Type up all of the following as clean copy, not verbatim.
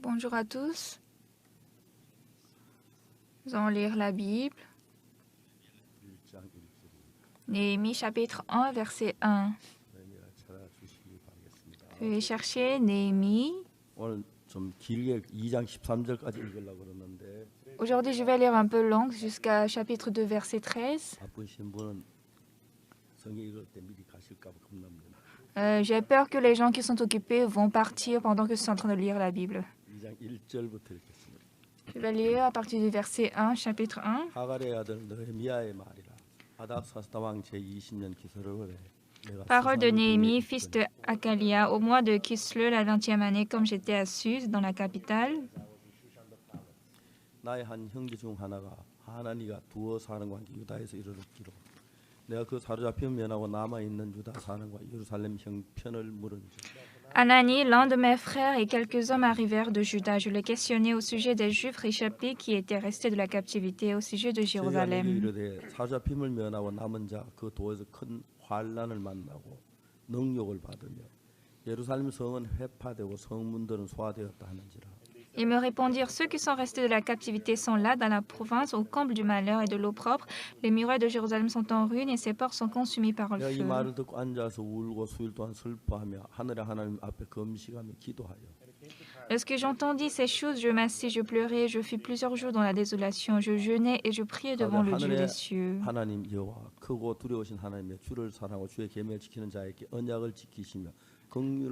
Bonjour à tous. Nous allons lire la Bible. Néhémie chapitre 1, verset 1. Veuillez chercher Néhémie. 오늘 좀 길게 2장 13절까지 읽으려고 그러는데 Aujourd'hui, je vais lire un peu long jusqu'à chapitre 2, verset 13. 바쁘신 분은 성경 읽을 때 미리 가실까 봐 겁납니다. J'ai peur que les gens qui sont occupés vont partir pendant que je suis en train de lire la Bible. 2장 1절부터 읽겠습니다. Je vais lire à partir du verset 1, chapitre 1. 하갈의 아들 느헤미야의 말이라. 아닥사스다 왕 제20년 기설월에 Parole de Néhémie, fils de Hakalia, au mois de Kislev, la 20e année, comme j'étais à Suse, dans la capitale. 나의 한 형제 중 하나가 하나니가 두어 사령관 유다에서 이르렀기로 내가 그 사로잡힌 면하고 남아 있는 유다 사령과 예루살렘 형편을 물은지 Anani, l'un de mes frères, et quelques hommes arrivèrent de Juda. Je les questionnais au sujet des Juifs réchappés qui étaient restés de la captivité, au sujet de 저희가 내게 Jérusalem. 이르되 사로잡힘을 면하고 남은 자 그 도에서 큰 환난을 만나고 능욕을 받으며 예루살렘 성은 회파되고 성문들은 소화되었다 하는지라. Ils me répondirent, ceux qui sont restés de la captivité sont là, dans la province, au comble du malheur et de l'opprobre. Les murailles de Jérusalem sont en ruine et ses ports sont consumés par le 내가 이 feu. 말을 듣고 앉아서 울고 수일 동안 슬퍼하며 하늘의 하나님 앞에 금식하며 기도하여 Lorsque j'entendis ces choses, je m'assis, je pleurais, je fus plusieurs jours dans la désolation. Je jeûnais et je priais devant le Dieu des cieux. 하나님 여호와 크고 두려우신 하나님의 주를 사랑하고 주의 계명을 지키는 자에게 언약을 지키시며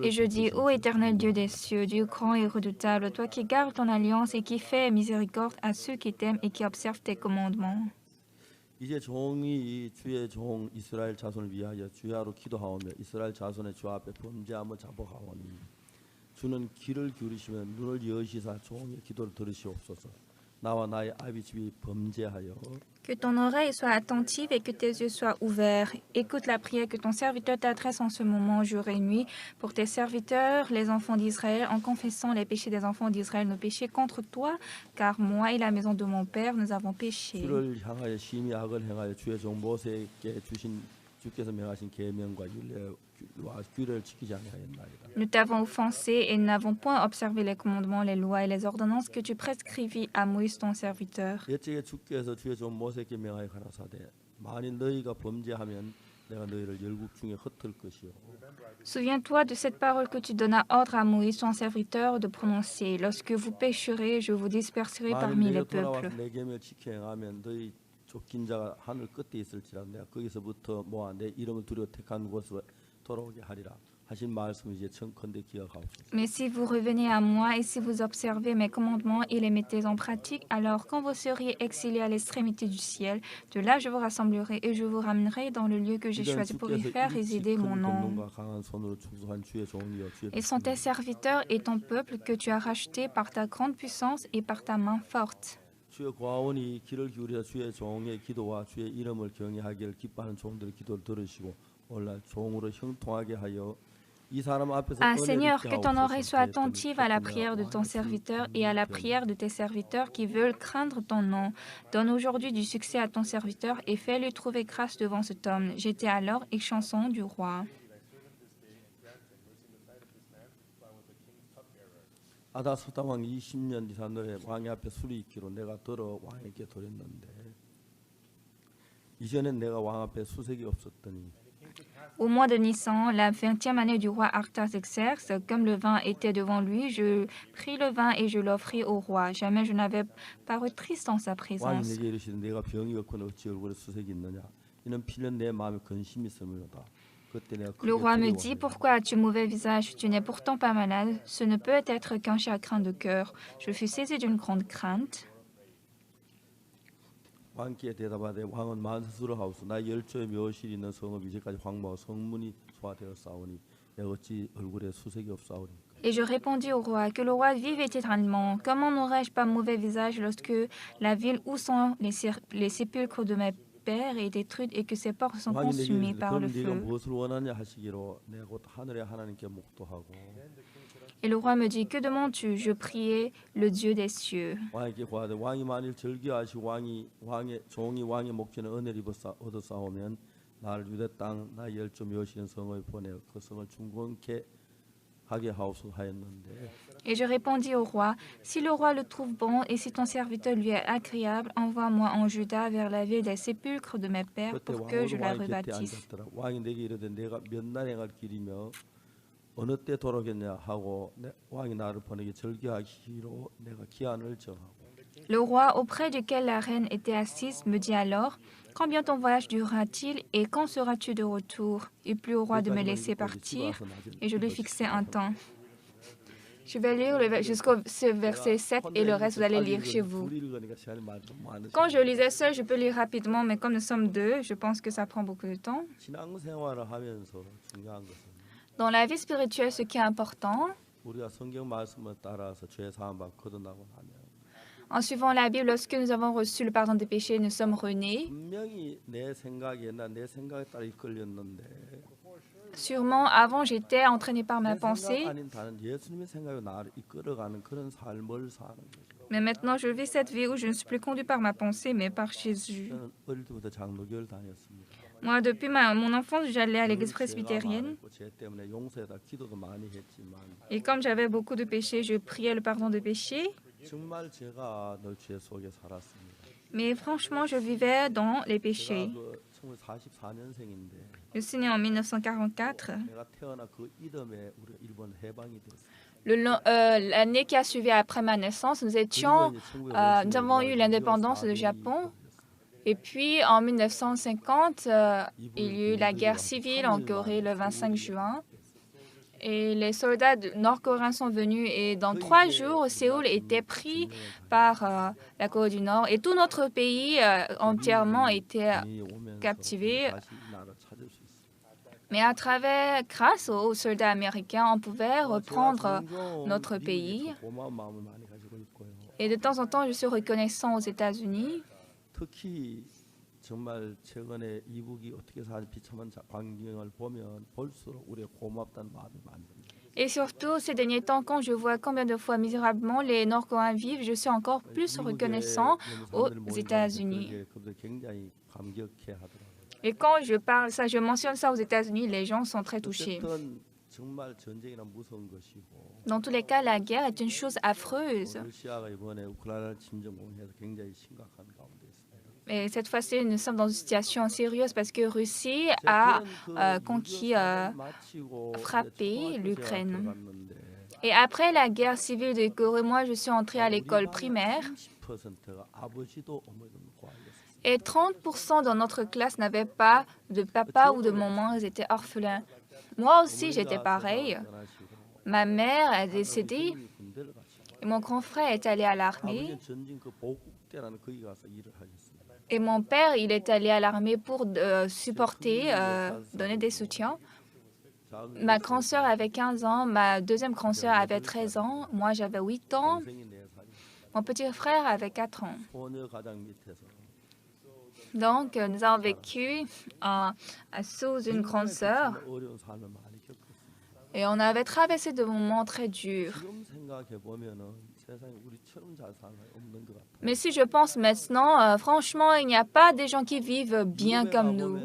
Et je dis, ô éternel Dieu des cieux, Dieu grand et redoutable, toi qui gardes ton alliance et qui fais miséricorde à ceux qui t'aiment et qui observent tes commandements. 이제 종이 주의 종 이스라엘 자손을 위하여 주야로 기도하오며 이스라엘 자손의 주 앞에 범죄함을 자복하오니 주는 귀를 기울이시며 눈을 여시사 종의 기도를 들으시옵소서. 나와 나의 아비 집이 범죄하여 Que ton oreille soit attentive et que tes yeux soient ouverts. Écoute la prière que ton serviteur t'adresse en ce moment, jour et nuit, pour tes serviteurs, les enfants d'Israël, en confessant les péchés des enfants d'Israël, nos péchés contre toi, car moi et la maison de mon père, nous avons péché. 주를 향하여 심히 악을 행하여 주의 종 모세에게 주신 주께서 명하신 계명과 율례와 규례를 지키지 아니하였나이다. Nous t'avons offensé et nous n'avons point observé les commandements, les lois et les ordonnances que tu prescrivis à Moïse ton serviteur. 옛적에 주께서 주의 종 모세에게 명하여 가라사대 만일 너희가 범죄하면 내가 너희를 열국 중에 흩을 것이요. Souviens-toi de cette parole que tu donnas ordre à Moïse ton serviteur de prononcer. Lorsque vous pécherez, je vous disperserai 만일 parmi 내가 les peuples. 돌아와서 내 계명을 지켜 행하면 너희 쫓긴 자가 하늘 끝에 있을지라 내가 거기서부터 모아 내 이름을 두려워 택한 곳으로 돌아오게 하리라 하신 말씀을 이제 청컨대 기억하옵소서. Mais si vous revenez à moi et si vous observez mes commandements et les mettez en pratique, alors quand vous seriez exilés à l'extrémité du ciel, de là je vous rassemblerai et je vous ramènerai dans le lieu que j'ai choisi pour y faire résider mon nom. 권능과 강한 손으로 축소한 주의 종이여 주의 Ils sont tes serviteurs et ton peuple que tu as racheté par ta grande puissance et par ta main forte. 주의 고아원이 귀를 기울여 주의 종의 기도와 주의 이름을 경외하기를 기뻐하는 종들의 기도를 들으시고 오늘날 종으로 형통하게 하여 이 사람 앞에서 Ah 은혜를 Seigneur, 입게 que ton oreille 하옵소서. soit attentive à la prière de ton serviteur et à la prière de tes serviteurs qui veulent craindre ton nom. Donne aujourd'hui du succès à ton serviteur et fais-lui trouver grâce devant cet homme. J'étais alors et chanson du roi. 아다스다 왕 20년 이산널에 왕의 앞에 술이 있기로 내가 들어 왕에게 드렸는데 이전엔 내가 왕 앞에 수색이 없었더니 Au mois de Nissan, la 20e année du roi Artaxerxès, comme le vin était devant lui, je pris le vin et je l'offris au roi. Jamais je n'avais paru triste en sa 왕이 présence. 내게 이르시되 내가 병이 없거늘 어찌 얼굴에 수색이 있느냐 이는 필연 내 마음에 근심이 있음이로다. 그때 내가 크게 Le roi me dit, 두려워하여 pourquoi as-tu mauvais visage? Tu n'es pourtant pas malade. Ce ne peut être qu'un chagrin de cœur. Je fus saisi d'une grande crainte. 왕께 대답하되 왕은 만스스로 하옵소 나 열조의 묘실이 있는 성읍 이제까지 황무하고 성문이 소화되었사오니 내가 어찌 얼굴에 수색이 없사오리까. Et je répondis au roi, que le roi vive éternellement. Comment n'aurais-je pas mauvais visage lorsque la ville où sont les sépulcres de mes pères est détruite et que ses portes sont 왕이 내게 consumées 이르시되 par le 그럼 네가 feu? 무엇을 원하냐 하시기로 내가 곧 하늘의 하나님께 묵도하고 Et le roi me dit, que demandes-tu? Je priais le Dieu des cieux. 왕에게 고하되 왕이 만일 즐겨하시 왕의 종이 왕의 목전에 은혜를 얻어싸오면 나를 유대 땅 나 열조 묘실인 성을 보내어 그 성을 중건케 하게 하옵소하였는데 Et je répondis au roi, si le roi le trouve bon et si ton serviteur lui est agréable, envoie-moi en Juda vers la ville des sépulcres de mes pères 그때 pour que je la 왕이 곁에 rebâtisse. 앉았더라. 왕이 내게 이르되 내가 몇 날 행할 길이며 어느 때 돌아오겠냐 하고 왕이 나를 보내게 절기하기로 내가 기한을 정하고 Le roi auprès duquel la reine était assise me dit alors, combien ton voyage durera-t-il et quand seras-tu de retour? Il plut au roi de me laisser partir et je lui fixai un temps. Je vais lire jusqu'au verset 7 et le reste, vous allez lire chez vous. Quand je lisais seul, je peux lire rapidement, mais comme nous sommes deux, je pense que ça prend beaucoup de temps. 신앙생활을 하면서 중요한 것은 Dans la vie spirituelle, ce qui est important, 우리가 성경 말씀을 따라서 죄 사함 받고 거듭나고 나면 en suivant la Bible, lorsque nous avons reçu le pardon des péchés, nous sommes renés. 분명히 내 생각에 내 생각에 따라 이끌렸는데 Sûrement, avant, j'étais entraîné par ma 내 pensée, 생각 아닌 다른 예수님의 생각이 나를 이끌어가는 그런 삶을 사는 거죠. mais maintenant, je vis cette vie où je ne suis plus conduit par ma pensée, mais par Jésus. 저는 어릴 때부터 장로교를 다녔습니다. Moi, depuis mon enfance, j'allais à l'église 늘 죄가 presbytérienne. 많았고 죄 때문에 용서에다 기도도 많이 했지만 Et comme j'avais beaucoup de péchés, je priais le pardon des péchés. 정말 제가 늘 죄 속에 살았습니다. Mais franchement, je vivais dans les péchés. 제가 그 1944년생인데 Je suis né en 1944. 내가 태어나 그 이듬해 우리 일본 해방이 됐어요. L'année qui a suivi après ma naissance, nous avons eu l'indépendance du Japon. Et puis, en 1950, il y a eu la guerre civile en Corée le 25 juin. Et les soldats nord-coréens sont venus et dans 3 jours, Séoul était pris par la Corée du Nord. Et tout notre pays entièrement était captivé. Mais grâce aux soldats américains, on pouvait reprendre notre pays. Et de temps en temps, je suis reconnaissant aux États-Unis. 특히 정말 최근에 이북이 어떻게 사는 비참한 광경을 보면 볼수록 우리가 고맙다는 마음이 많이 듭니다. Et surtout, ces derniers temps, quand je vois combien de fois misérablement les Nord-Coréens vivent, je suis encore plus reconnaissant aux États-Unis. 굉장히 감격해하더라고요. Et quand je parle ça, je mentionne ça aux États-Unis, les gens sont très touchés. 어쨌든 정말 전쟁이란 무서운 것이고 Dans tous les cas, la guerre est une chose affreuse. 러시아가 이번에 우크라이나를 침전 공격해서 굉장히 심각한 가운데 있습니다. Et cette fois-ci, nous sommes dans une situation sérieuse parce que Russie a frappé l'Ukraine. Et après la guerre civile de Corée, moi, je suis entrée à l'école primaire. Et 30% dans notre classe n'avaient pas de papa ou de maman, ils étaient orphelins. Moi aussi, j'étais pareil. Ma mère est décédée et mon grand frère est allé à l'armée. Et mon père, il est allé à l'armée pour supporter, donner des soutiens. Ma grande sœur avait 15 ans, ma deuxième grande sœur avait 13 ans, moi j'avais 8 ans, mon petit frère avait 4 ans. Donc, nous avons vécu sous une grande sœur et on avait traversé de moments très durs. Mais si je pense maintenant, franchement, il n'y a pas des gens qui vivent bien comme nous.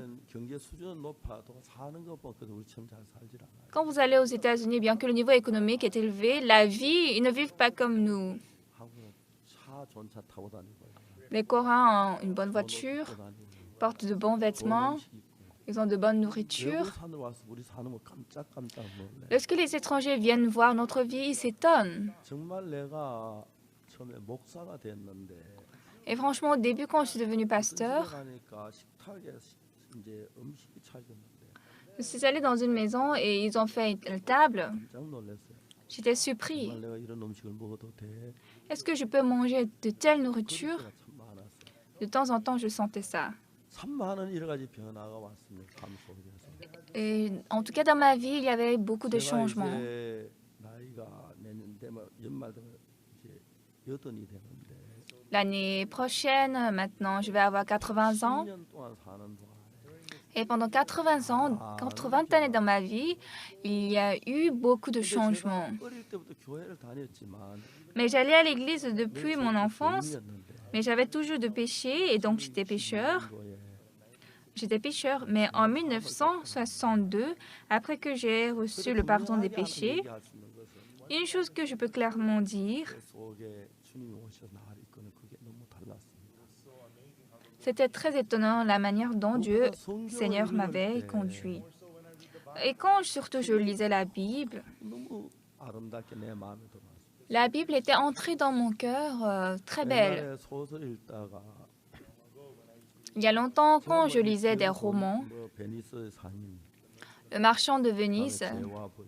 Quand vous allez aux États-Unis, bien que le niveau économique est élevé, la vie, ils ne vivent pas comme nous. Les Coréens ont une bonne voiture, portent de bons vêtements, ils ont de bonnes nourritures. Lorsque les étrangers viennent voir notre vie, ils s'étonnent. Et franchement, au début, quand je suis devenu pasteur, je suis allée dans une maison et ils ont fait une table. J'étais surpris. Est-ce que je peux manger de telle nourriture? De temps en temps, je sentais ça. Et en tout cas, dans ma vie, il y avait beaucoup de changements. L'année prochaine, maintenant, je vais avoir 80 ans. Et pendant 80 ans, 80 années dans ma vie, il y a eu beaucoup de changements. Mais j'allais à l'église depuis mon enfance, mais j'avais toujours de péché et donc j'étais pécheur. j'étais pécheur, mais en 1962, après que j'ai reçu le pardon des péchés, 얘기할 수 있는 것은 une chose que je peux clairement dire, 그 속에 주님이 오셔서 나를 이끄는 그게 너무 달랐습니다. c'était très étonnant la manière dont Dieu, 무엇보다 성경을 Seigneur, 읽을 m'avait 때 conduit. Et quand surtout je lisais la Bible 아름답게 내 마음에 들어왔어요. la Bible était entrée dans mon cœur très belle. 옛날에 소설 읽다가 Il y a longtemps, quand je 제가 lisais des 뭐 romans, 베니스의 상인, Le Marchand de 그다음에 Venise, 죄와 벌,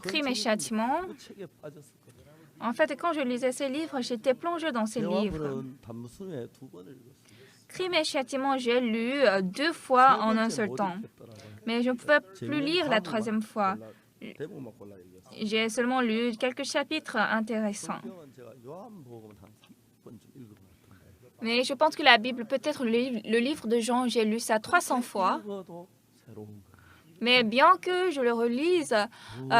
Crime et Châtiment. 그 책에 빠졌었거든요. En fait, quand je lisais ces livres, j'étais plongée dans ces 죄와 livres. 벌은 단무스에 2번을 읽었어요. Crime et Châtiment, j'ai lu 2 fois en un 세 seul 번째 못 temps. 읽겠더라고요. Mais je ne pouvais plus 제목은 lire la 다음만 3e fois. 골라- 대목만 골라 읽었어요. J'ai seulement lu quelques chapitres intéressants. 성경은 제가 요한복음은 한 3번쯤 읽은 것 같은데 Mais je pense que la Bible, peut-être le livre de Jean, j'ai lu ça 300 fois. 읽어도 새로운 거예요. Mais bien que je le relise,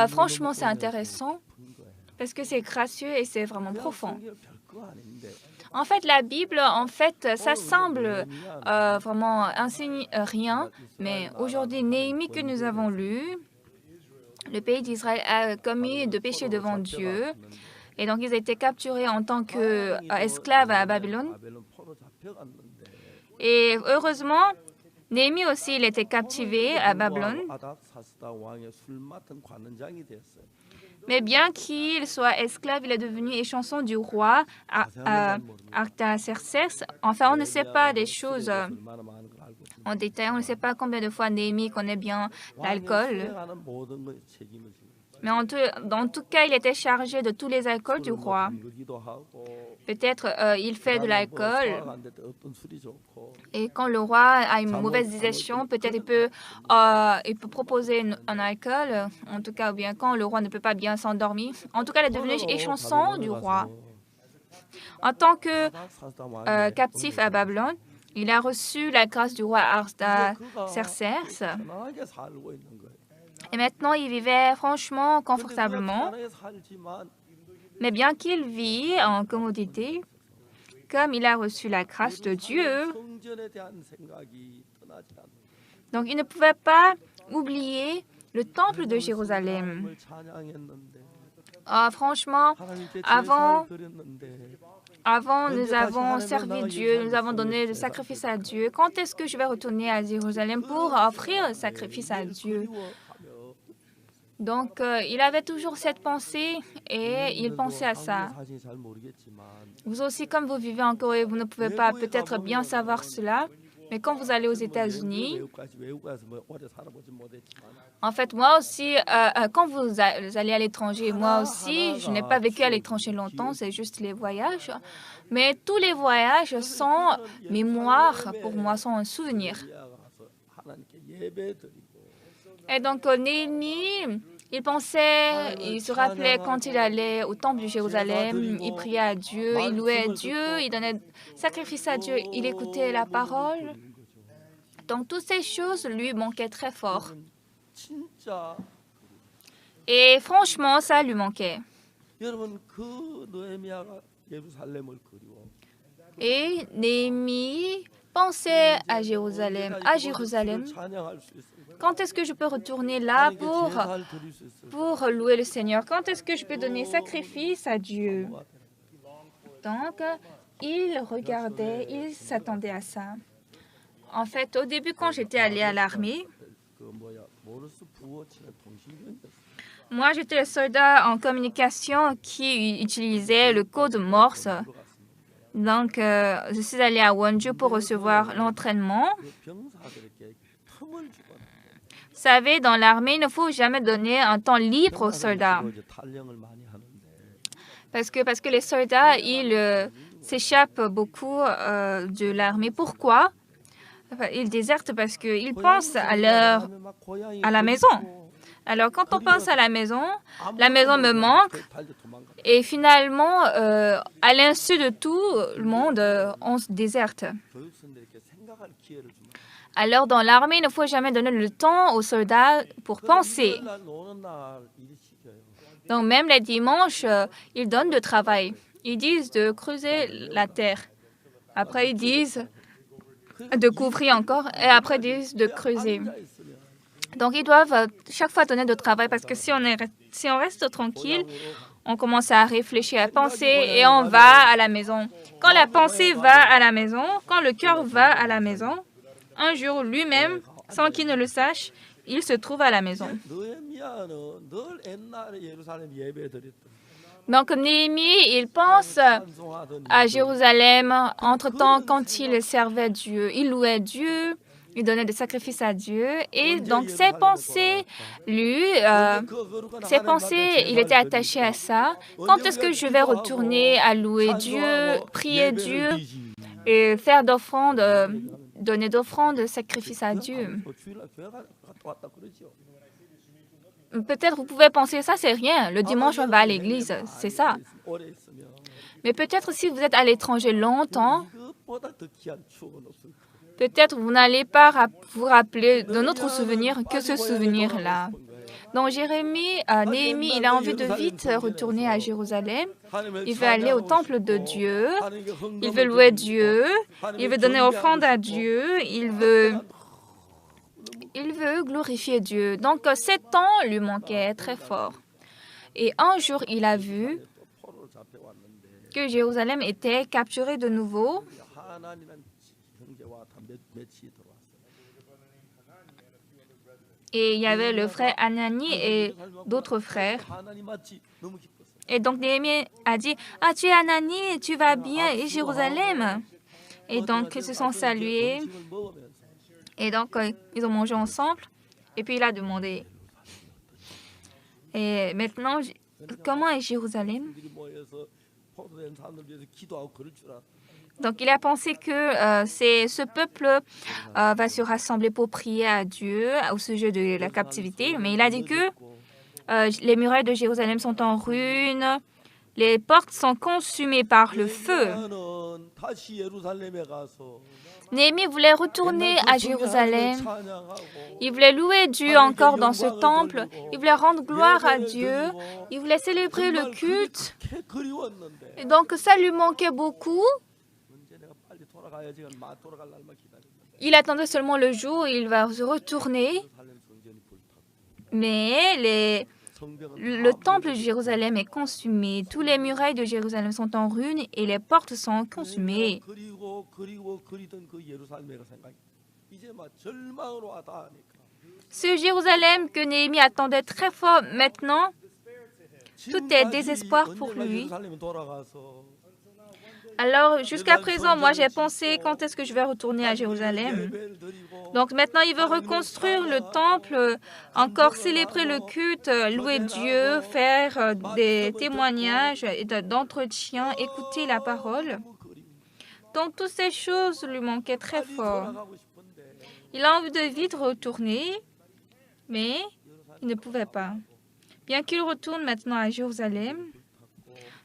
franchement, c'est intéressant 깊은 거예요. parce que c'est gracieux et c'est vraiment 그냥 profond. 성경 별거 아닌데 En fait, la Bible, ça semble vraiment enseigner rien. Mais aujourd'hui, Néhémie que nous avons lu, le pays d'Israël a commis de péchés devant Dieu. Et donc, ils étaient capturés en tant qu'esclaves à Babylone. 바벨론 포로 잡혀갔는데 Et heureusement, Néhémie aussi, il était captivé à Babylone. 아닥사스다 왕의 술 맡은 관원장이 됐어요. Mais bien qu'il soit esclave, il est devenu échanson du roi Artaxerxès. Enfin, on ne sait pas des choses 얼마나 많은 걸 알고 있습니다. en détail. On ne sait pas combien de fois Néhémie connaît bien 왕이 l'alcool. 수행하는 모든 것에 책임을 지고 Mais en tout cas, il était chargé de tous les alcools du roi. 담그기도 하고 Peut-être il fait de l'alcool. 소화가 때 어떤 술이 좋고 Et quand le roi a une mauvaise digestion, peut-être il peut proposer un alcool. En tout cas, ou bien quand le roi ne peut pas bien s'endormir. En tout cas, il est devenu échanson du roi. En tant que 아닥사스다 왕의 captif à Babylone, il a reçu la grâce du roi Artaxerxès. 편안하게 살고 있는 거예요. Et maintenant, il vivait franchement, 근데 confortablement. 편안하게 살지만 Mais bien qu'il vit en commodité, comme il a reçu la grâce de Dieu, 성전에 대한 생각이 떠나지 않는 donc il ne pouvait pas oublier le temple de Jérusalem. 하나님을 찬양했는데 Franchement, 하나님께 avant, 제사를 드렸는데 nous avons servi Dieu, nous avons donné le sacrifice à Dieu. Quand est-ce que je vais retourner à Jérusalem pour offrir le sacrifice à Dieu? Donc, il avait toujours cette pensée et il pensait à ça. 사실 잘 모르겠지만 Vous aussi, comme vous vivez en Corée, vous ne pouvez pas peut-être bien savoir cela. Mais quand vous allez aux États-Unis, 외국에서 뭐 오래 살아보지 못했지만 en fait, moi aussi, quand vous allez à l'étranger, moi aussi, je n'ai pas vécu à l'étranger longtemps, c'est juste les voyages. Mais tous les voyages sont mémoires pour moi, sont un souvenir. 가서 하나님께 예배드리고 Et donc, Néhémie, il se rappelait quand il allait au temple de Jérusalem, il priait à Dieu, il louait Dieu, il donnait sacrifice à Dieu, il écoutait la parole. Donc, toutes ces choses lui manquaient très fort. 진짜 Et franchement, ça lui manquait. 여러분 그 느헤미야가 예루살렘을 그리워 Et Néhémie pensait à Jérusalem. 찬양할 수 있어요. Quand est-ce que je peux retourner là 제사를 드릴 수 있어요. pour louer le Seigneur? Quand est-ce que je peux donner sacrifice à Dieu? Donc, il regardait, il s'attendait à ça. En fait, au début, quand j'étais allée à l'armée, 그 뭐야 모르스 부호치는 통신병이었어요. moi, j'étais le soldat en communication qui utilisait le code Morse. Donc, je suis allée à Wonju pour recevoir l'entraînement. 그 병사들에게 틈을 주거든요. Vous savez, dans l'armée, il ne faut jamais donner un temps libre aux soldats. 이제 탈령을 많이 하는데 Parce que les soldats, ils s'échappent beaucoup de l'armée. Pourquoi? Enfin, ils désertent parce qu'ils pensent à la maison. Alors, quand on pense à la maison me manque. Et finalement, à l'insu de tout le monde, on se déserte. 교육생들에게 생각할 기회를 줍니다. Alors, dans l'armée, il ne faut jamais donner le temps aux soldats pour penser. 날 노는 날 일이 시켜요. Donc, même les dimanches, ils donnent du travail. Ils disent de creuser la terre. Après, ils disent de couvrir encore et après de creuser. Donc, ils doivent chaque fois donner de travail parce que si on reste tranquille, on commence à réfléchir, à penser et on va à la maison. Quand la pensée va à la maison, quand le cœur va à la maison, un jour lui-même, sans qu'il ne le sache, il se trouve à la maison. Donc Néhémie, il pense à Jérusalem. Entre-temps, quand il servait Dieu, il louait Dieu, il donnait des sacrifices à Dieu. Et donc ses pensées, il était attaché à ça. Quand est-ce que je vais retourner à louer Dieu, prier Dieu et faire d'offrandes, donner d'offrandes, sacrifices à Dieu? Peut-être vous pouvez penser ça, c'est rien. Le dimanche, on va à l'église, c'est ça. Mais peut-être si vous êtes à l'étranger longtemps, peut-être vous n'allez pas vous rappeler d'un autre souvenir que ce souvenir-là. Donc Néhémie, il a envie de vite retourner à Jérusalem. Il veut aller au temple de Dieu. Il veut louer Dieu. Il veut donner offrande à Dieu. Il veut glorifier Dieu. Donc, 7 ans lui manquaient très fort. Et un jour, il a vu que Jérusalem était capturée de nouveau. Et il y avait le frère Anani et d'autres frères. Et donc, Néhémie a dit, « Ah, tu es Anani, tu vas bien, et Jérusalem ?» Et donc, ils se sont salués. Et donc, ils ont mangé ensemble. Et puis, il a demandé, « Et maintenant, comment est Jérusalem ?» Donc, il a pensé que ce peuple va se rassembler pour prier à Dieu au sujet de la captivité. Mais il a dit que les murailles de Jérusalem sont en ruine, les portes sont consumées par le feu. Néhémie voulait retourner à Jérusalem. Il voulait louer Dieu encore dans ce temple. Il voulait rendre gloire à Dieu. Il voulait célébrer le culte. Et donc, ça lui manquait beaucoup. Il attendait seulement le jour où il va se retourner. Mais le temple de Jérusalem est consumé. Tous les murailles de Jérusalem sont en ruine et les portes sont consumées. Ce Jérusalem que Néhémie attendait très fort maintenant, tout est désespoir pour lui. Alors, jusqu'à présent, moi, j'ai pensé, quand est-ce que je vais retourner à Jérusalem? Donc, maintenant, il veut reconstruire le temple, encore célébrer le culte, louer Dieu, faire des témoignages d'entretien, écouter la parole. Donc, toutes ces choses lui manquaient très fort. Il a envie de vite retourner, mais il ne pouvait pas. Bien qu'il retourne maintenant à Jérusalem,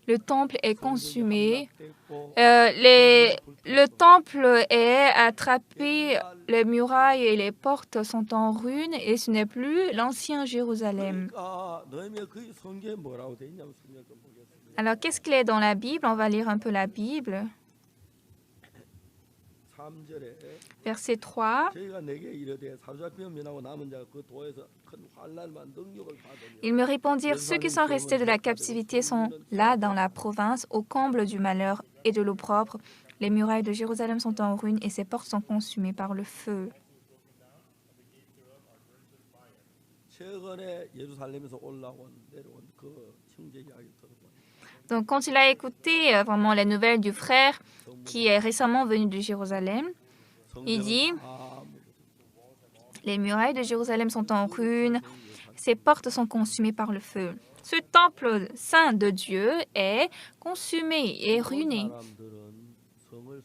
le temple est consumé. Le temple est attrapé, les murailles et les portes sont en ruine et ce n'est plus l'ancien Jérusalem. Alors, qu'est-ce qu'il est dans la Bible? On va lire un peu la Bible. Verset 3. Ils me répondirent, ceux qui sont restés de la captivité sont là dans la province, au comble du malheur et de l'opprobre. Les murailles de Jérusalem sont en ruine et ses portes sont consumées par le feu. Donc, quand il a écouté vraiment les nouvelles du frère qui est récemment venu de Jérusalem, il dit, les murailles de Jérusalem sont en ruine, ses portes sont consumées par le feu. Ce temple saint de Dieu est consumé et ruiné. Vous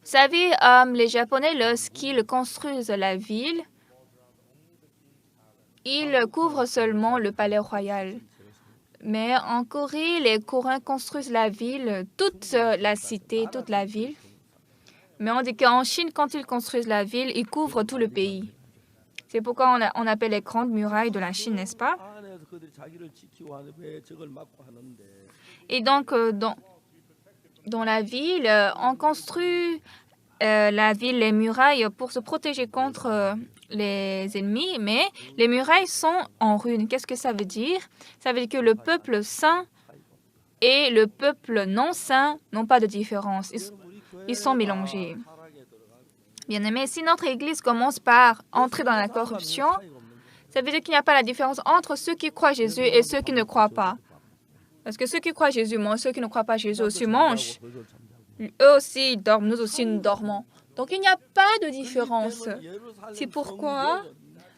savez, les Japonais, lorsqu'ils construisent la ville, ils couvrent seulement le palais royal. Mais en Corée, les Coréens construisent la ville, toute la cité, toute la ville. Mais on dit qu'en Chine, quand ils construisent la ville, ils couvrent tout le pays. C'est pourquoi on appelle les grandes murailles de la Chine, n'est-ce pas? Et donc, dans la ville, on construit la ville, les murailles pour se protéger contre les ennemis, mais les murailles sont en ruine. Qu'est-ce que ça veut dire? Ça veut dire que le peuple saint et le peuple non saint n'ont pas de différence. Ils sont mélangés. Bien aimé, si notre Église commence par entrer dans la corruption, ça veut dire qu'il n'y a pas la différence entre ceux qui croient Jésus et ceux qui ne croient pas. Parce que ceux qui croient Jésus mangent, ceux qui ne croient pas Jésus aussi mangent. Eux aussi ils dorment, nous aussi nous dormons. Donc il n'y a pas de différence. C'est pourquoi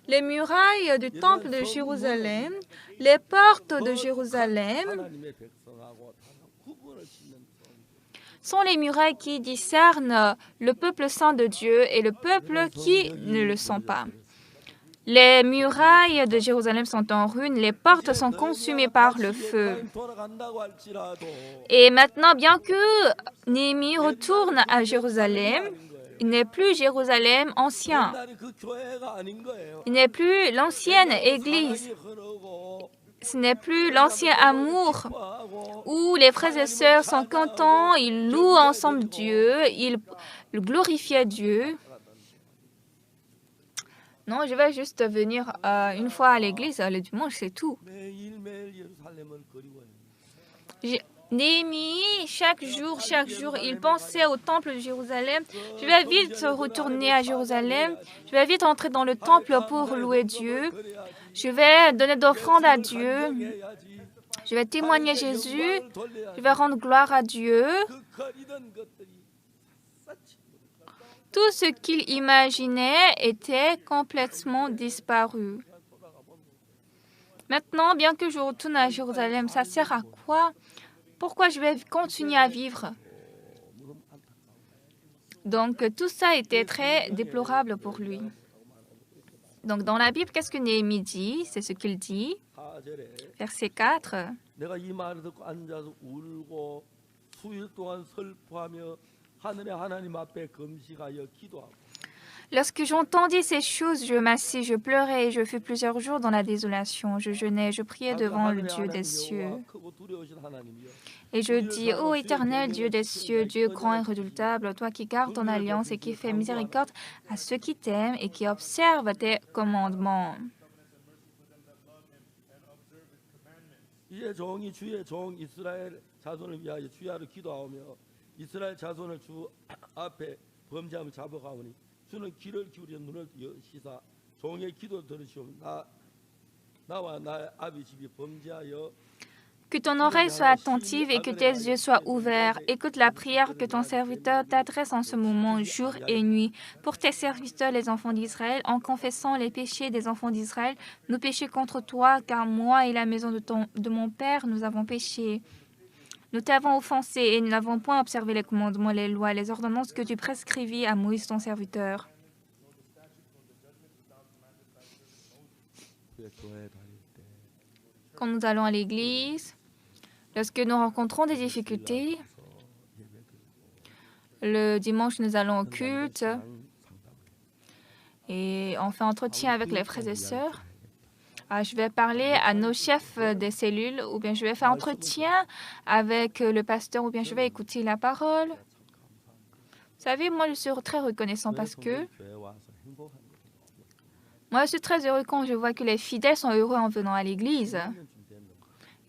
les murailles du temple de Jérusalem, les portes de Jérusalem sont les murailles qui discernent le peuple saint de Dieu et le peuple qui ne le sont pas. Les murailles de Jérusalem sont en ruine, les portes sont consumées par le feu. Et maintenant, bien que Néhémie retourne à Jérusalem, il n'est plus Jérusalem ancien. Il n'est plus l'ancienne église. Ce n'est plus l'ancien amour où les frères et sœurs sont contents, ils louent ensemble Dieu, ils glorifient Dieu. Non, je vais juste venir une fois à l'église le dimanche, c'est tout. Néhémie, chaque jour, il pensait au temple de Jérusalem. Je vais vite retourner à Jérusalem. Je vais vite entrer dans le temple pour louer Dieu. Je vais donner d'offrandes à Dieu. Je vais témoigner Jésus. Je vais rendre gloire à Dieu. Tout ce qu'il imaginait était complètement disparu. Maintenant, bien que je retourne à Jérusalem, ça sert à quoi? Pourquoi je vais continuer à vivre? Donc, tout ça était très déplorable pour lui. Donc, dans la Bible, qu'est-ce que Néhémie dit? C'est ce qu'il dit. Verset 4. Lorsque j'entendis ces choses, je m'assis, je pleurais et je fus plusieurs jours dans la désolation. Je jeûnais, je priais devant le Dieu des cieux. Et je dis, ô Éternel, Dieu des cieux, Dieu grand et redoutable, toi qui gardes ton alliance et qui fais miséricorde à ceux qui t'aiment et qui observent tes commandements. Que ton oreille soit attentive et que tes yeux soient ouverts. Écoute la prière que ton serviteur t'adresse en ce moment, jour et nuit, pour tes serviteurs, les enfants d'Israël, en confessant les péchés des enfants d'Israël, nos péchés contre toi, car moi et la maison de mon Père, nous avons péché. Nous t'avons offensé et nous n'avons point observé les commandements, les lois, les ordonnances que tu prescrivis à Moïse, ton serviteur. Quand nous allons à l'église, lorsque nous rencontrons des difficultés, le dimanche, nous allons au culte et on fait entretien avec les frères et sœurs. Je vais parler à nos chefs des cellules ou bien je vais faire entretien avec le pasteur ou bien je vais écouter la parole. Vous savez, moi, je suis très reconnaissant parce que moi, je suis très heureux quand je vois que les fidèles sont heureux en venant à l'église.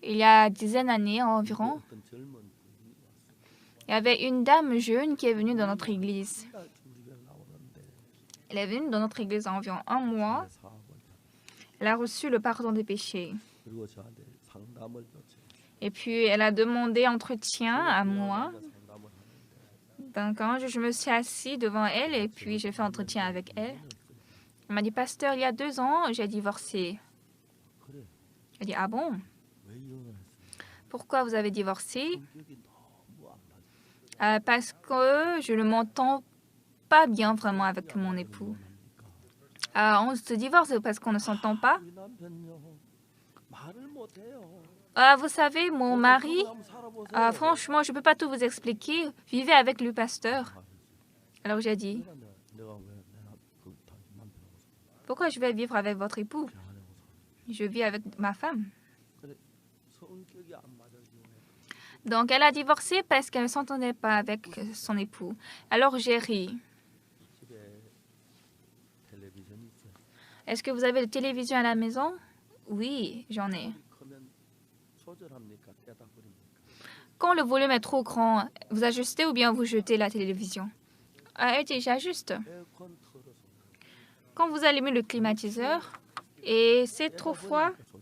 Il y a 10 d'années environ, il y avait une dame jeune qui est venue dans notre église. Elle est venue dans notre église en environ 1 mois. Elle a reçu le pardon des péchés. Et puis, elle a demandé entretien à moi. Donc, quand je me suis assise devant elle et puis j'ai fait entretien avec elle. Elle m'a dit, pasteur, il y a 2 ans, j'ai divorcé. J'ai dit, ah bon? Pourquoi vous avez divorcé? Parce que je ne m'entends pas bien vraiment avec mon époux. On se divorce parce qu'on ne s'entend pas. Vous savez, mon mari, franchement, je ne peux pas tout vous expliquer. Vivez avec le pasteur. Alors j'ai dit, pourquoi je vais vivre avec votre époux? Je vis avec ma femme. Donc, elle a divorcé parce qu'elle ne s'entendait pas avec son époux. Alors, j'ai ri. 집에 텔레비전이 있어요. Est-ce que vous avez de télévision à la maison? Oui, j'en ai. 크면 조절합니까? 떼다 버립니까? Quand le volume est trop grand, vous ajustez ou bien vous jetez la télévision? Ah, elle dit, j'ajuste. 에어컨 틀어서 Quand vous allumez le climatiseur et c'est trop froid, 조절.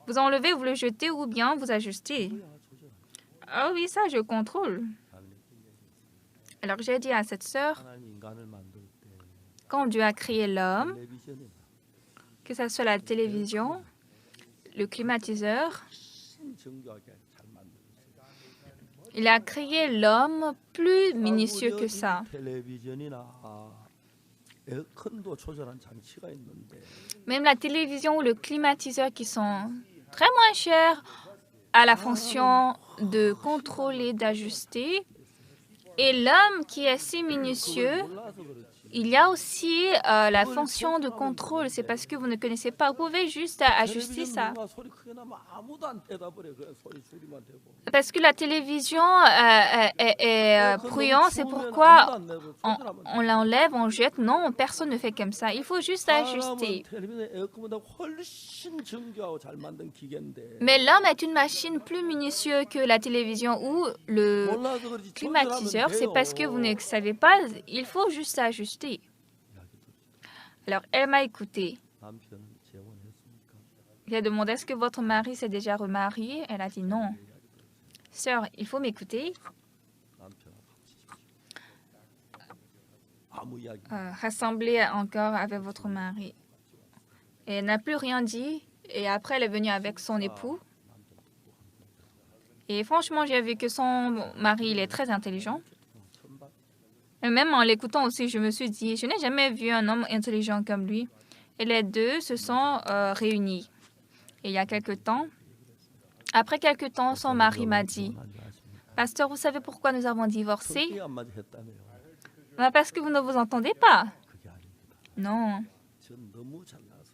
vous enlevez, vous le jetez ou bien vous ajustez. 뭐야 조절. Ah oui, ça, je contrôle. Alors j'ai dit à cette sœur, 하나님 인간을 만들 때 quand Dieu a créé l'homme, 텔레비전이 que ce soit la télévision, le climatiseur, 신정교하게 잘 만들었어요. il a créé l'homme plus minutieux que ça. 텔레비전이나 에어컨도 조절한 장치가 있는데 Même la télévision ou le climatiseur qui sont très moins chers a la fonction de contrôler, d'ajuster. Et l'homme qui est si minutieux, 몰라서 그렇지. il y a aussi la fonction de contrôle. C'est parce que vous ne connaissez pas. Vous pouvez juste ajuster ça. 텔레비전 소리 크게 나면 아무도 안 떼다 버려. 그냥 소리 줄이면 되고. Parce que la télévision est bruyante, c'est pourquoi on l'enlève, on jette. Non, personne ne fait comme ça. Il faut juste ajuster. 텔레비전 에어컨보다 훨씬 정교하고 잘 만든 기계인데. Mais l'homme est une machine plus minutieuse que la télévision ou le 몰라서 그렇지. climatiseur. C'est parce que vous ne savez pas. Il faut juste ajuster. Alors, elle m'a écouté. 남편은 재혼했습니까? J'ai demandé est-ce que votre mari s'est déjà remarié. Elle a dit non. Sœur, il faut m'écouter. 남편하고 같이 집시오. 아무 이야기. Rassemblez encore avec votre mari. Et elle n'a plus rien dit. Et après, elle est venue avec son époux. Et franchement, j'ai vu que son mari, il est très intelligent. Et même en l'écoutant aussi, je me suis dit, je n'ai jamais vu un homme intelligent comme lui. Et les deux se sont réunis. Et il y a quelque temps, après quelque temps, son mari m'a dit, Pasteur, vous savez pourquoi nous avons divorcé? 그게 안 맞아 했다며요. Parce que vous ne vous entendez pas. 그게 아닙니다. Non. 전 너무 잘나서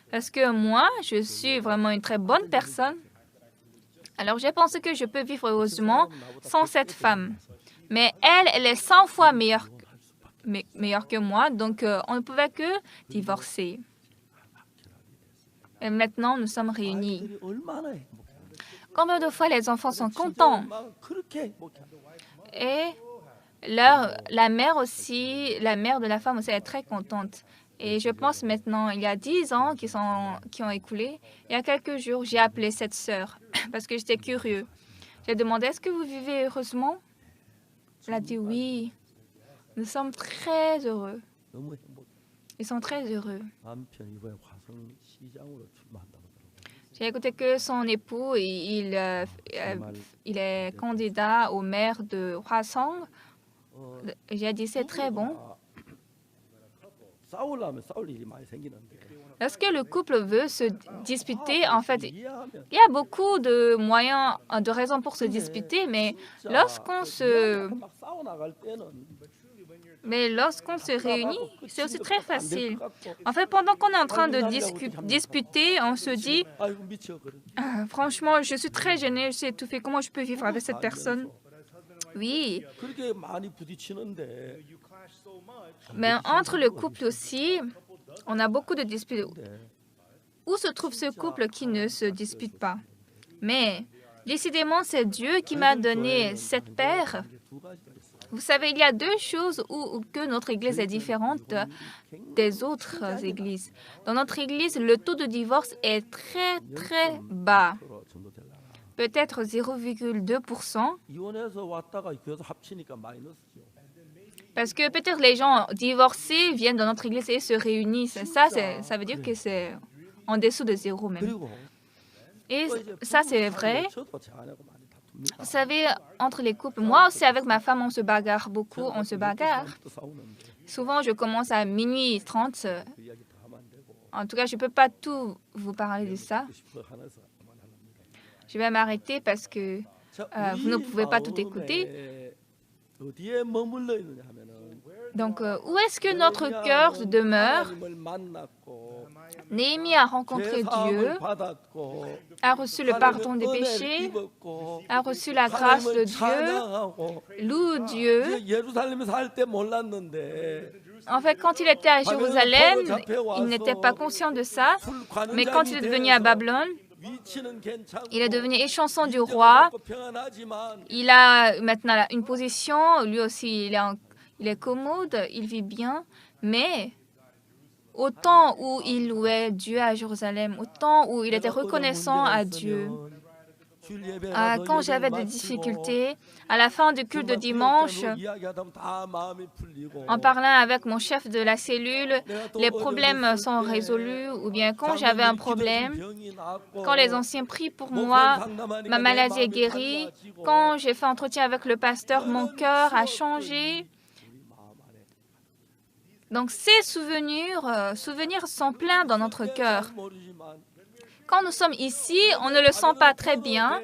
Parce que moi, je suis vraiment une très bonne personne. Alors j'ai pensé que je peux vivre heureusement sans cette femme. Mais elle est 100 fois meilleure que moi. Donc on ne pouvait que divorcer. Et maintenant, nous sommes réunis. 아이들이 얼마나 행복해. Combien de fois les enfants sont contents? 엄마가 그렇게 행복해. Et la mère aussi, la mère de la femme aussi est très contente. Et je pense maintenant, il y a 10 ans qui ont écoulé, il y a quelques jours, j'ai appelé cette sœur parce que j'étais curieux. J'ai demandé, est-ce que vous vivez heureusement? Elle a dit oui. Nous sommes très heureux. 너무 행복해. Ils sont très heureux. 남편이 이번에 화성 시장으로 출마한다고 하더라고요. J'ai écouté que son époux, il est candidat au maire de Hwasong. J'ai dit, c'est très bon. 싸우려면 싸울 일이 많이 생기는데. Lorsque le couple veut se disputer, en fait, 이해하면 il y a beaucoup de moyens, de raisons pour se disputer, mais lorsqu'on se 막 싸워 나갈 때는 réunit, c'est aussi très facile. En fait, pendant qu'on est en train de disputer, on se dit, 아이고 미쳐 그래. franchement, je suis très gênée, je sais tout fait, comment je peux vivre avec cette personne? Oui, 그렇게 많이 부딪히는데 mais entre le couple aussi, on a beaucoup de disputes. Où se trouve ce couple qui ne se dispute pas? Mais décidément, c'est Dieu qui m'a donné cette paire. 두 가지가 있어요. Vous savez, il y a deux choses où que notre église est différente des autres églises. Dans notre église, le taux de divorce est très, très bas. 정도 되려나. Peut-être 0,2%. 이혼해서 왔다가 교회에서 합치니까 마이너스죠. Parce que peut-être les gens divorcés viennent dans notre église et se réunissent. Ça veut dire que c'est en dessous de zéro même. 그리고 Et 또 이제 ça, c'est 부부 vrai. 사이에 저도 제 아내하고 많이 다툽니다. Vous savez, entre les couples, moi aussi avec ma femme, on se bagarre beaucoup, on se bagarre. 또 싸우는데 Souvent, je commence à minuit 30. 그 이야기 다 하면 안 되고 En tout cas, je ne peux pas tout vous parler de ça. 듣고 싶어 하나서 그만하랍니다. Je vais m'arrêter parce que 자, vous ne 우리 pouvez pas tout 마음에 écouter. 어디에 머물러 있느냐 하면은 Donc, où est-ce que notre cœur demeure? 하나님을 만났고 Néhémie a rencontré Dieu, a reçu le pardon des péchés, a reçu la grâce de Dieu, loue Dieu. 예루살렘에 살 때 몰랐는데 En fait, quand il était à Jérusalem, il n'était pas conscient de ça, mais quand il est devenu à Babylone, il est devenu échanson du roi. Il a maintenant une position, lui aussi il est commode, il vit bien, mais au temps où il louait Dieu à Jérusalem, au temps où il était reconnaissant à Dieu, quand j'avais des difficultés, à la fin du culte de dimanche, en parlant avec mon chef de la cellule, les problèmes sont résolus, ou bien quand j'avais un problème, quand les anciens prient pour moi, ma maladie est guérie, quand j'ai fait entretien avec le pasteur, mon cœur a changé. Donc ces souvenirs sont pleins dans notre cœur. Quand nous sommes ici, on ne le sent pas très bien,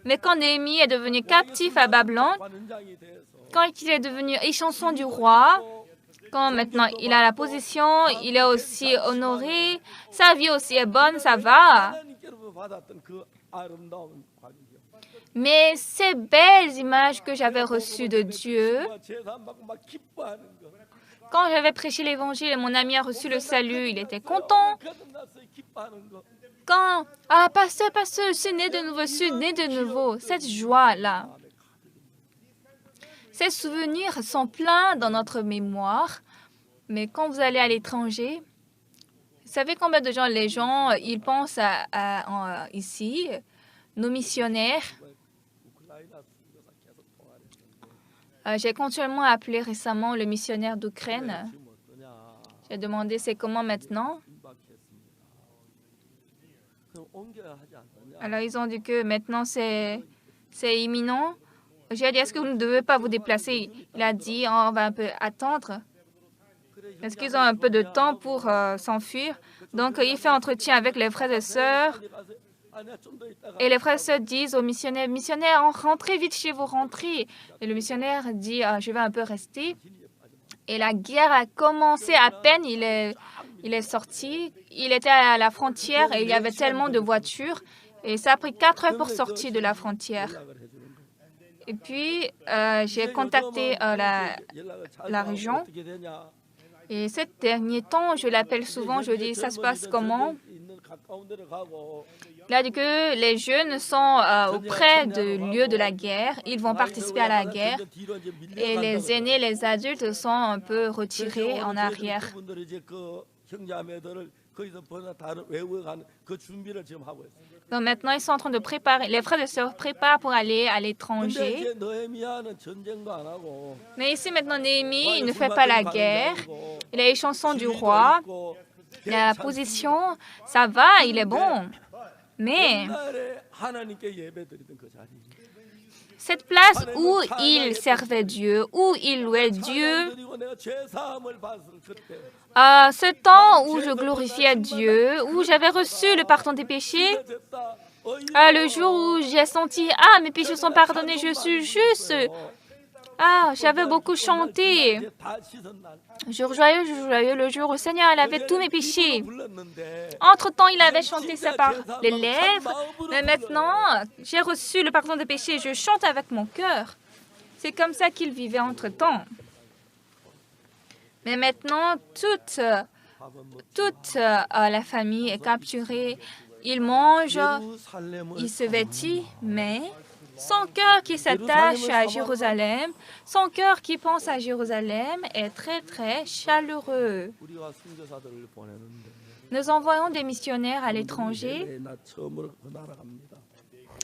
mais quand Néhémie est devenu captif à Babylone, quand il est devenu échanson du roi, quand maintenant il a la position, il est aussi honoré, sa vie aussi est bonne, ça va. Mais ces belles images que j'avais reçues de Dieu, quand j'avais prêché l'évangile et mon ami a reçu le salut, il était content. Quand, pasteur, je suis né de nouveau, cette joie-là. Ces souvenirs sont pleins dans notre mémoire, mais quand vous allez à l'étranger, vous savez combien de gens, ils pensent ici, nos missionnaires. J'ai continuellement appelé récemment le missionnaire d'Ukraine. J'ai demandé c'est comment maintenant. Alors ils ont dit que maintenant c'est imminent. J'ai dit est-ce que vous ne devez pas vous déplacer? Il a dit on va un peu attendre. Est-ce qu'ils ont un peu de temps pour s'enfuir? Donc il fait entretien avec les frères et sœurs. Et les frères et sœurs disent aux missionnaires, missionnaires, rentrez vite chez vous, rentrez. Et le missionnaire dit, je vais un peu rester. Et la guerre a commencé à peine, il est sorti. Il était à la frontière et il y avait tellement de voitures. Et ça a pris 4 heures pour sortir de la frontière. Et puis, j'ai contacté la région. Et ces derniers temps, je l'appelle souvent, je dis, ça se passe comment? Il a dit que les jeunes sont auprès du lieu de la guerre. Ils vont participer à la guerre. Et les aînés, les adultes sont un peu retirés en arrière. Donc maintenant, ils sont en train de préparer. Les frères et sœurs préparent pour aller à l'étranger. Mais ici, maintenant, Néhémie, il ne fait pas la guerre. Il est échanson du roi. Il a la position. Ça va, il est bon. Mais cette place où il servait Dieu, où il louait Dieu, ce temps où je glorifiais Dieu, où j'avais reçu le pardon des péchés, le jour où j'ai senti « mes péchés sont pardonnés, je suis juste », j'avais beaucoup chanté. Jour joyeux, le jour où le Seigneur lavait tous mes péchés. Entre-temps, il avait chanté ça par les lèvres, mais maintenant, j'ai reçu le pardon des péchés, je chante avec mon cœur. C'est comme ça qu'il vivait entre-temps. Mais maintenant, toute la famille est capturée. Il mange, il se vêtit, mais son cœur qui s'attache à Jérusalem, son cœur qui pense à Jérusalem est très, très chaleureux. Nous envoyons des missionnaires à l'étranger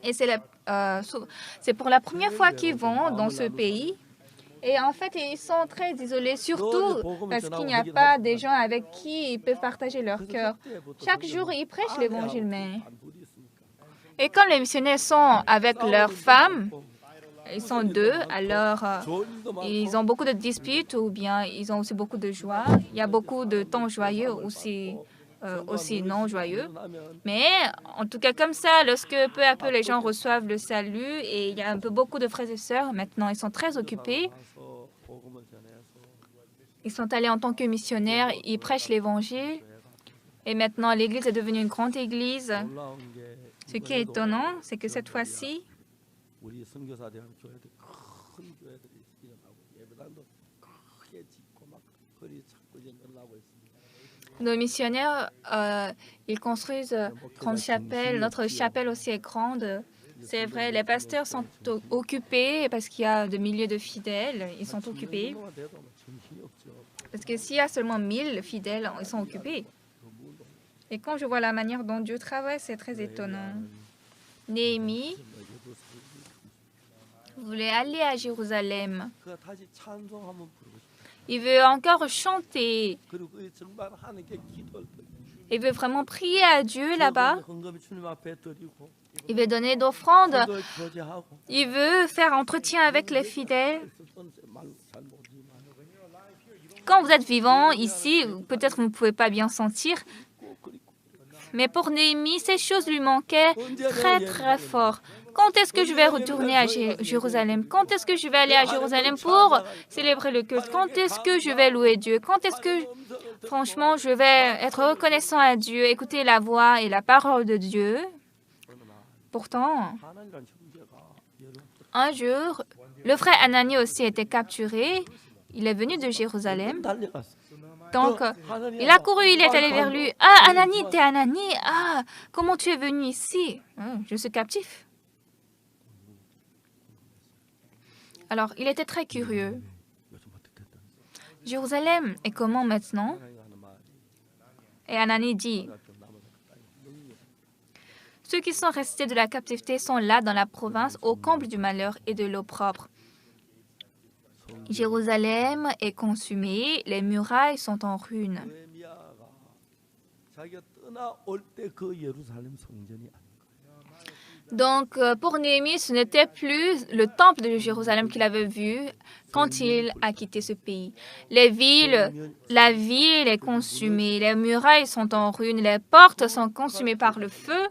et c'est pour la première fois qu'ils vont dans ce pays. Et en fait, ils sont très isolés, surtout parce qu'il n'y a pas des gens avec qui ils peuvent partager leur cœur. Chaque jour, ils prêchent l'Évangile, mais... Et comme les missionnaires sont avec leurs femmes, ils sont 2, alors ils ont beaucoup de disputes ou bien ils ont aussi beaucoup de joie. Il y a beaucoup de temps joyeux aussi non joyeux. Mais en tout cas, comme ça, lorsque peu à peu les gens reçoivent le salut et il y a un peu beaucoup de frères et sœurs, maintenant ils sont très occupés. Ils sont allés en tant que missionnaires, ils prêchent l'Évangile. Et maintenant, l'église est devenue une grande église. 놀라운 게 Ce qui est étonnant, c'est que cette fois-ci, 우리 선교사대학 교회들 큰 교회들이 일어나고 예배당도 크게 짓고 막 거리 찾고 이제 늘어나고 있습니다. nos missionnaires, ils construisent grande chapelle. Notre chapelle aussi est grande. C'est vrai, les pasteurs sont occupés parce qu'il y a de milliers de fidèles. Ils sont occupés. 정도만 돼도 뭐 정신이 없죠. Parce que s'il y a seulement 1000 fidèles, ils sont occupés. Et quand je vois la manière dont Dieu travaille, c'est très étonnant. Néhémie voulait aller à Jérusalem. 그 다시 찬송 한번 부르고 싶어요. Il veut encore chanter. 그리고 그 정말 하나님께 기도를 드리고 Il veut vraiment prier à Dieu là-bas. 헌금이 주님 앞에 드리고 Il veut donner d'offrandes. 기도를 교제하고 Il veut faire entretien avec les fidèles. 말로 잘 모르지만 Quand vous êtes vivant ici, peut-être vous ne pouvez pas bien sentir, mais pour Néhémie, ces choses lui manquaient très très fort. Quand est-ce que je vais retourner à Jérusalem? Quand est-ce que je vais aller à Jérusalem pour célébrer le culte? Quand est-ce que je vais louer Dieu? Quand est-ce que, franchement, je vais être reconnaissant à Dieu, écouter la voix et la parole de Dieu? Pourtant, 하나님이란 형제가 여러분 un jour, le frère Anani aussi était capturé. Il est venu de Jérusalem. 달려갔어. Donc, il a couru, il est allé vers lui. Ah, Anani, t'es Anani. Ah, comment tu es venu ici? Je suis captif. Alors, il était très curieux. 요즘 어떻게 됐다. Jérusalem est comment maintenant? 하나님이 하는 말이 Et Anani dit, 좀 남아서 ceux qui sont restés de la captivité sont là dans la province au comble du malheur et de l'opprobre. Jérusalem est consumée, les murailles sont en ruine. 느헤미야가 자기가 떠나올 때 그 예루살렘 성전이 아니야. Donc, pour Néhémie, ce n'était plus le temple de Jérusalem qu'il avait vu quand il a quitté ce pays. Les villes, la ville est consumée, les murailles sont en ruine, les portes sont consumées par le feu.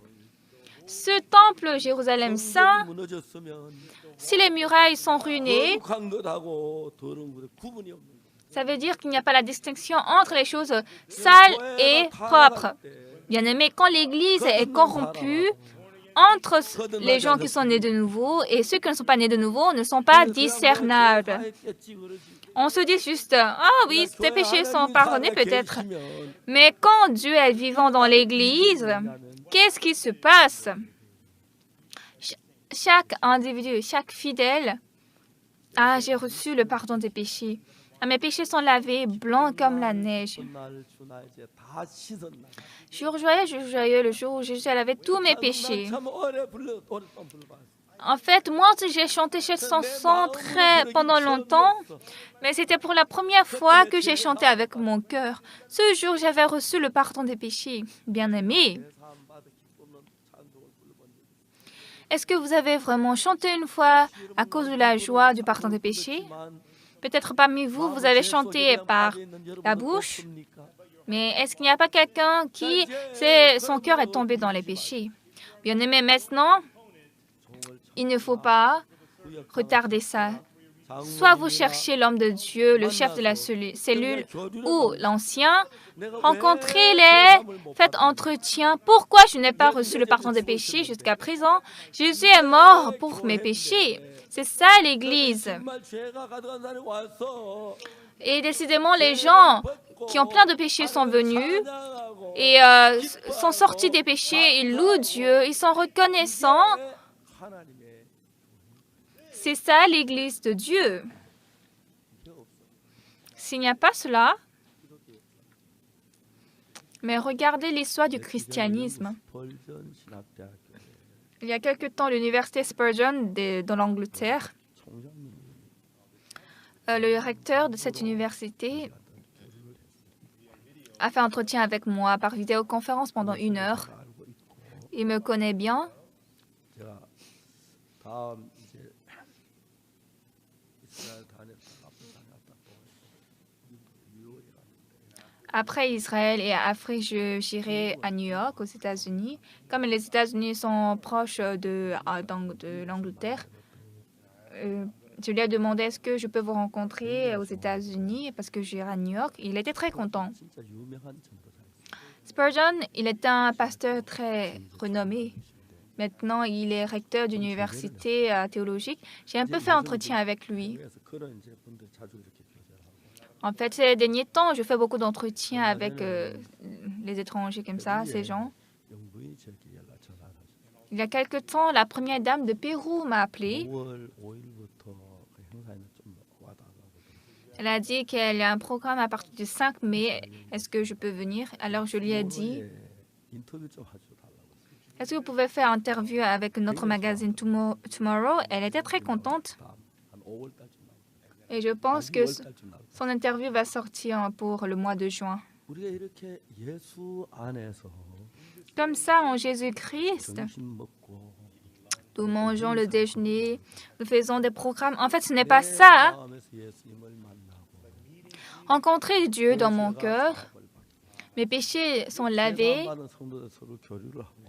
Ce temple Jérusalem saint, 무너졌으면 si les murailles sont ruinées, 거룩한 것하고 더러운 것에 구분이 없는 거야. ça veut dire qu'il n'y a pas la distinction entre les choses sales et propres. Bien aimé, quand l'Église est corrompue, entre les gens qui sont nés de nouveau et ceux qui ne sont pas nés de nouveau ne sont pas discernables. On se dit juste, ah oui, tes péchés sont pardonnés peut-être. Mais quand Dieu est vivant dans l'Église, qu'est-ce qui se passe? Chaque individu, chaque fidèle, ah, j'ai reçu le pardon des péchés. Ah, mes péchés sont lavés, blancs comme la neige. Jour joyeux, le jour où Jésus a lavé tous mes péchés. En fait, moi, j'ai chanté cette chanson pendant longtemps, mais c'était pour la première fois que j'ai chanté avec mon cœur. Ce jour, j'avais reçu le pardon des péchés. Bien-aimé, est-ce que vous avez vraiment chanté une fois à cause de la joie du pardon des péchés? Peut-être parmi vous, vous avez chanté par la bouche, mais est-ce qu'il n'y a pas quelqu'un qui, son cœur est tombé dans les péchés? Bien-aimé, maintenant, il ne faut pas retarder ça. Soit vous cherchez l'homme de Dieu, le chef de la cellule ou l'ancien, rencontrez-les, faites entretien. Pourquoi je n'ai pas reçu le pardon des péchés jusqu'à présent? Jésus est mort pour mes péchés. C'est ça l'Église. Et décidément, les gens qui ont plein de péchés sont venus et sont sortis des péchés, ils louent Dieu, ils sont reconnaissants. C'est ça l'Église de Dieu. S'il n'y a pas cela, mais regardez l'histoire du christianisme. Il y a quelque temps, l'université Spurgeon dans l'Angleterre, le recteur de cette université a fait un entretien avec moi par vidéoconférence pendant 1 heure. Il me connaît bien. Après Israël et Afrique, j'irai à New York, aux États-Unis. Comme les États-Unis sont proches de l'Angleterre, je lui ai demandé est-ce que je peux vous rencontrer aux États-Unis parce que j'irai à New York. Il était très content. Spurgeon, il était un pasteur très renommé. Maintenant, il est recteur d'université théologique. J'ai un peu fait entretien avec lui. 교회에서 그런 이제 분들 자주 이렇게 교제를 하고. En fait, ces derniers temps, je fais beaucoup d'entretiens avec les étrangers comme ça, ces gens. 영부인이 저렇게 전화를 하셨어요. Il y a quelque temps, la première dame de Pérou m'a appelé. 5월 5일부터 그 행사에는 좀 와달라고. Elle a dit qu'elle a un programme à partir du 5 mai. Est-ce que je peux venir? Alors, je lui ai dit, 인터뷰 좀 해줘달라고. est-ce que vous pouvez faire une interview avec notre magazine Tomorrow? Elle était très contente. 한 5월달쯤 나올 Et je pense que 6월달쯤 나올 son interview va sortir pour le mois de juin. 우리가 이렇게 예수 안에서 Comme ça, en Jésus-Christ, 점심 먹고 nous mangeons le déjeuner, nous faisons des programmes. En fait, ce n'est pas ça. 마음에서 예수님을 만나고 Rencontrer Dieu dans mon cœur, mes péchés sont lavés 받은 성도들 서로 교류를 하고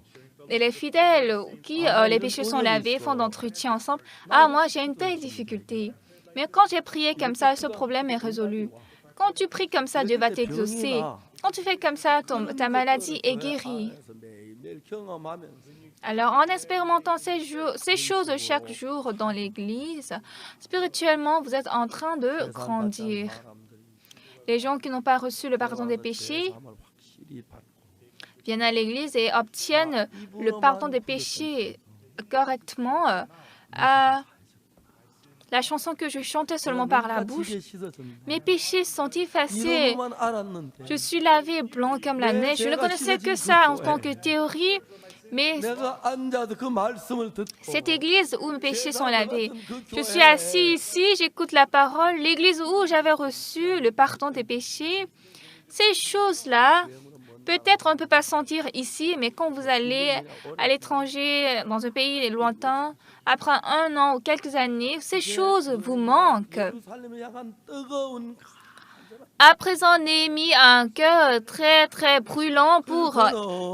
et les fidèles qui, les péchés sont lavés, font d'entretien ensemble. Ah, moi, j'ai une telle difficulté. Mais quand j'ai prié comme ça, ce problème est résolu. Quand tu pries comme ça, Dieu va t'exaucer. Quand tu fais comme ça, ta maladie est guérie. 안에서 매일매일 경험하면서 Alors, en expérimentant ces choses chaque jour dans l'Église, spirituellement, vous êtes en train de grandir. Les gens qui n'ont pas reçu le pardon des péchés 삶을 확실히 받고 viennent à l'Église et obtiennent le pardon des péchés correctement. La chanson que je chantais seulement par la bouche, mes péchés sont effacés. 이름만 알았는데 Je suis lavé blanc comme la neige. Je ne connaissais que ça en tant que théorie, mais 내가 앉아서 그 말씀을 듣고 cette église où mes péchés sont lavés. Je suis assis ici, j'écoute la parole. L'église où j'avais reçu le pardon des péchés. Ces choses-là, peut-être on ne peut pas sentir ici, mais quand vous allez à l'étranger, dans un pays lointain, après 1 an ou quelques années, ces choses vous manquent. 예루살렘을 향한 뜨거운 À présent, Néhémie a un cœur très, très brûlant pour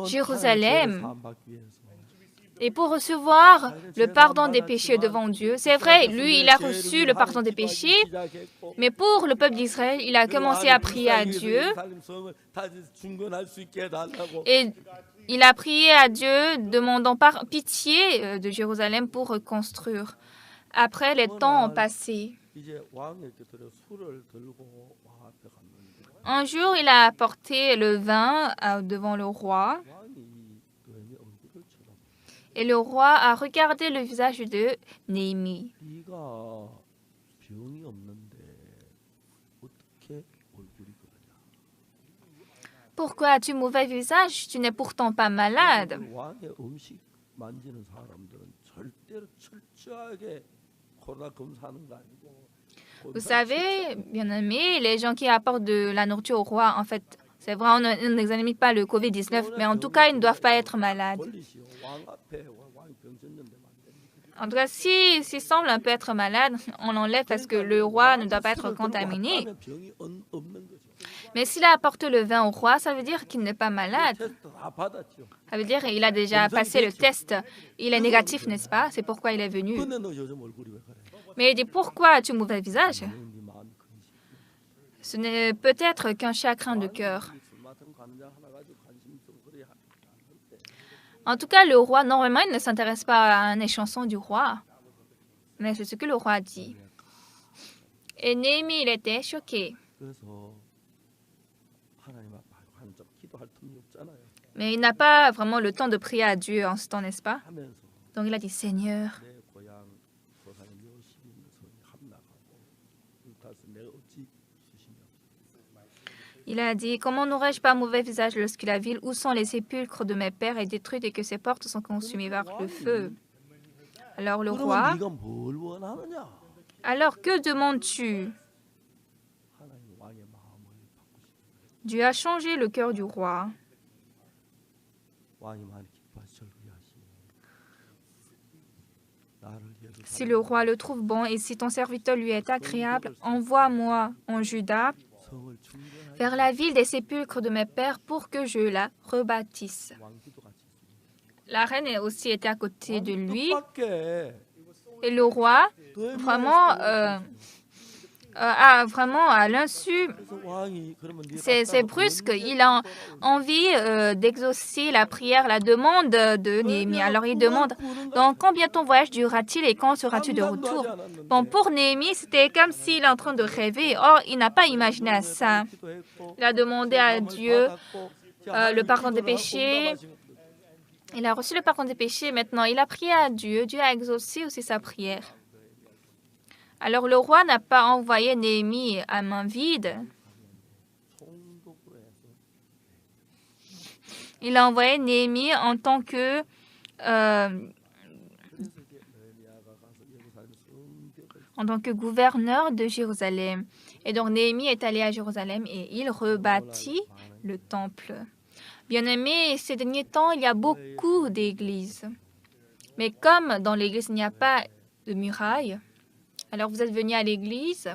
Jérusalem et pour recevoir le pardon des péchés devant Dieu. C'est vrai, lui, il a reçu le pardon des péchés, mais pour le peuple d'Israël, il a commencé à prier à Dieu et il a prié à Dieu demandant par pitié de Jérusalem pour reconstruire. Après, les temps ont passé. 이제 왕의 곁으로 술을 들고 왕 앞에 갔는데 Un jour, il a apporté le vin devant le roi 왕이 노예미 얼굴을 쳐다보고 et le roi a regardé le visage de Néhémie. 네가 병이 없는데 어떻게 얼굴이 그러냐. Pourquoi as-tu mauvais visage? Tu n'es pourtant pas malade. 왕의 음식 만지는 사람들은 절대로 철저하게 코로나 검사하는 거 아니고 Vous savez, bien aimé, les gens qui apportent de la nourriture au roi, en fait, c'est vrai, on n'examine pas le COVID-19, mais en tout cas, ils ne doivent pas être malades. 걸리시오. 왕 앞에 왕이 병졌는데 안 됩니까? En tout cas, s'il semble un peu être malade, on l'enlève parce que le roi ne doit pas être contaminé. 병이 없는 거죠. Mais s'il apporte le vin au roi, ça veut dire qu'il n'est pas malade. 테스트 다 받았죠. Ça veut dire qu'il a déjà passé le test. Il est négatif, n'est-ce pas? C'est pourquoi il est venu. 근데 너 요즘 얼굴이 왜 그래? Mais il dit, pourquoi as-tu mauvais visage? 네 마음이 근심. Ce n'est peut-être qu'un chagrin de cœur. 술 마시러 가는 자 하나 가지고 관심 좀 그래. En tout cas, le roi, normalement, il ne s'intéresse pas à un échanson du roi. Mais c'est ce que le roi dit. Et Néhémie, il était choqué. 그래서 하나님 앞에 한점 기도할 틈이 없잖아요. Mais il n'a pas vraiment le temps de prier à Dieu en ce temps, n'est-ce pas? 하면서 Donc il a dit, Seigneur, 내 고향 소산의 묘실인 것을 함락하고 불타서 내가 어찌 수심이 없어. il a dit, comment n'aurais-je pas mauvais visage lorsque la ville où sont les sépulcres de mes pères est détruite et que ses portes sont consumées par le feu? Alors le roi, 그러면 네가 뭘 원하느냐? alors que demandes-tu? 하나님 왕의 마음을 바꾸시고 Dieu a changé le cœur du roi. 왕이 많이 기뻐하시 절기하시니 나를 Si le roi le trouve bon et si ton serviteur lui est agréable, envoie-moi en Juda 성을 충전하여 vers la ville des sépulcres de mes pères pour que je la rebâtisse. 왕기도 같이 있습니다. La reine aussi était à côté de lui 뜻밖의 et le roi, 너의 vraiment, vraiment à l'insu. 그래서 왕이 그러면 네가 C'est 앞다가 brusque. 뭔데 Il a envie d'exaucer la prière, la demande de Néhémie. Alors il demande, donc combien ton voyage durera-t-il et quand seras-tu de 상상도 retour? 하지 않았는데 Bon, pour Néhémie, c'était comme s'il est en train de rêver. Or, il n'a pas imaginé à ça. 기도했고 Il a demandé à Dieu 받았고 le pardon des péchés. Il a reçu le pardon des péchés. Maintenant, il a prié à Dieu. Dieu a exaucé aussi sa prière. Alors, le roi n'a pas envoyé Néhémie à main vide. Il a envoyé Néhémie en tant que gouverneur de Jérusalem. Et donc Néhémie est allé à Jérusalem et il rebâtit le temple. Bien aimé, ces derniers temps, il y a beaucoup d'églises. Mais comme dans l'église, il n'y a pas de muraille, alors vous êtes venus à l'église,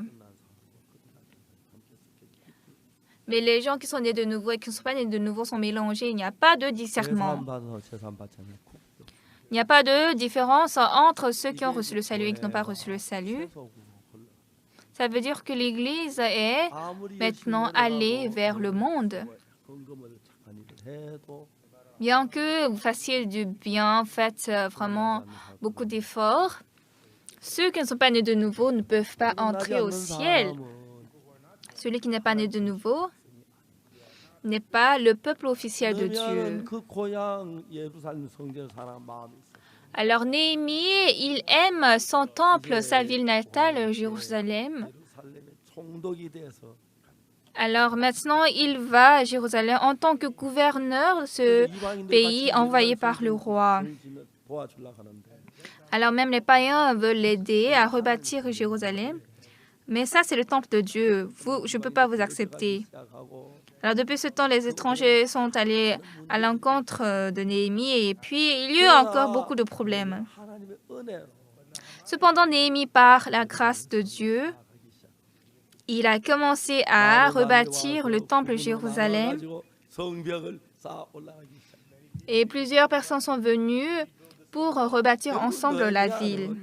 mais les gens qui sont nés de nouveau et qui ne sont pas nés de nouveau sont mélangés. Il n'y a pas de discernement. Il n'y a pas de différence entre ceux qui ont reçu le salut et qui n'ont pas reçu le salut. Ça veut dire que l'Église est maintenant allée vers le monde. Bien que vous fassiez du bien, faites vraiment beaucoup d'efforts, ceux qui ne sont pas nés de nouveau ne peuvent pas entrer au ciel. Celui qui n'est pas né de nouveau n'est pas le peuple officiel de Dieu. Alors Néhémie, il aime son temple, sa ville natale, Jérusalem. Alors maintenant, il va à Jérusalem en tant que gouverneur de ce pays envoyé par le roi. Alors même les païens veulent l'aider à rebâtir Jérusalem. Mais ça, c'est le temple de Dieu. Je ne peux pas vous accepter. Alors depuis ce temps, les étrangers sont allés à l'encontre de Néhémie et puis il y a eu encore beaucoup de problèmes. Cependant, Néhémie, par la grâce de Dieu, il a commencé à rebâtir le temple de Jérusalem et plusieurs personnes sont venues pour rebâtir ensemble la ville.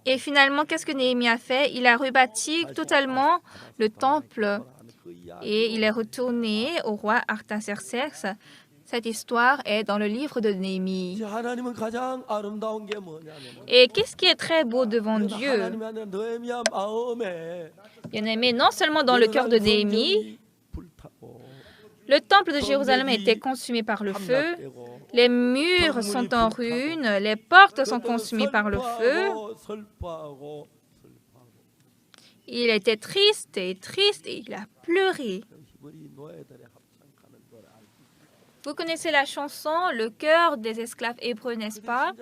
Et finalement, qu'est-ce que Néhémie a fait? Il a rebâti totalement le temple et il est retourné au roi Artaxerxès. Cette histoire est dans le livre de Néhémie. Et qu'est-ce qui est très beau devant Dieu? Bien aimé, non seulement dans le cœur de Néhémie, le temple de Jérusalem a été consumé par le feu, les murs sont en ruine, les portes sont consumées par le feu. Il était triste et il a pleuré. Vous connaissez la chanson « Le cœur des esclaves hébreux », n'est-ce pas?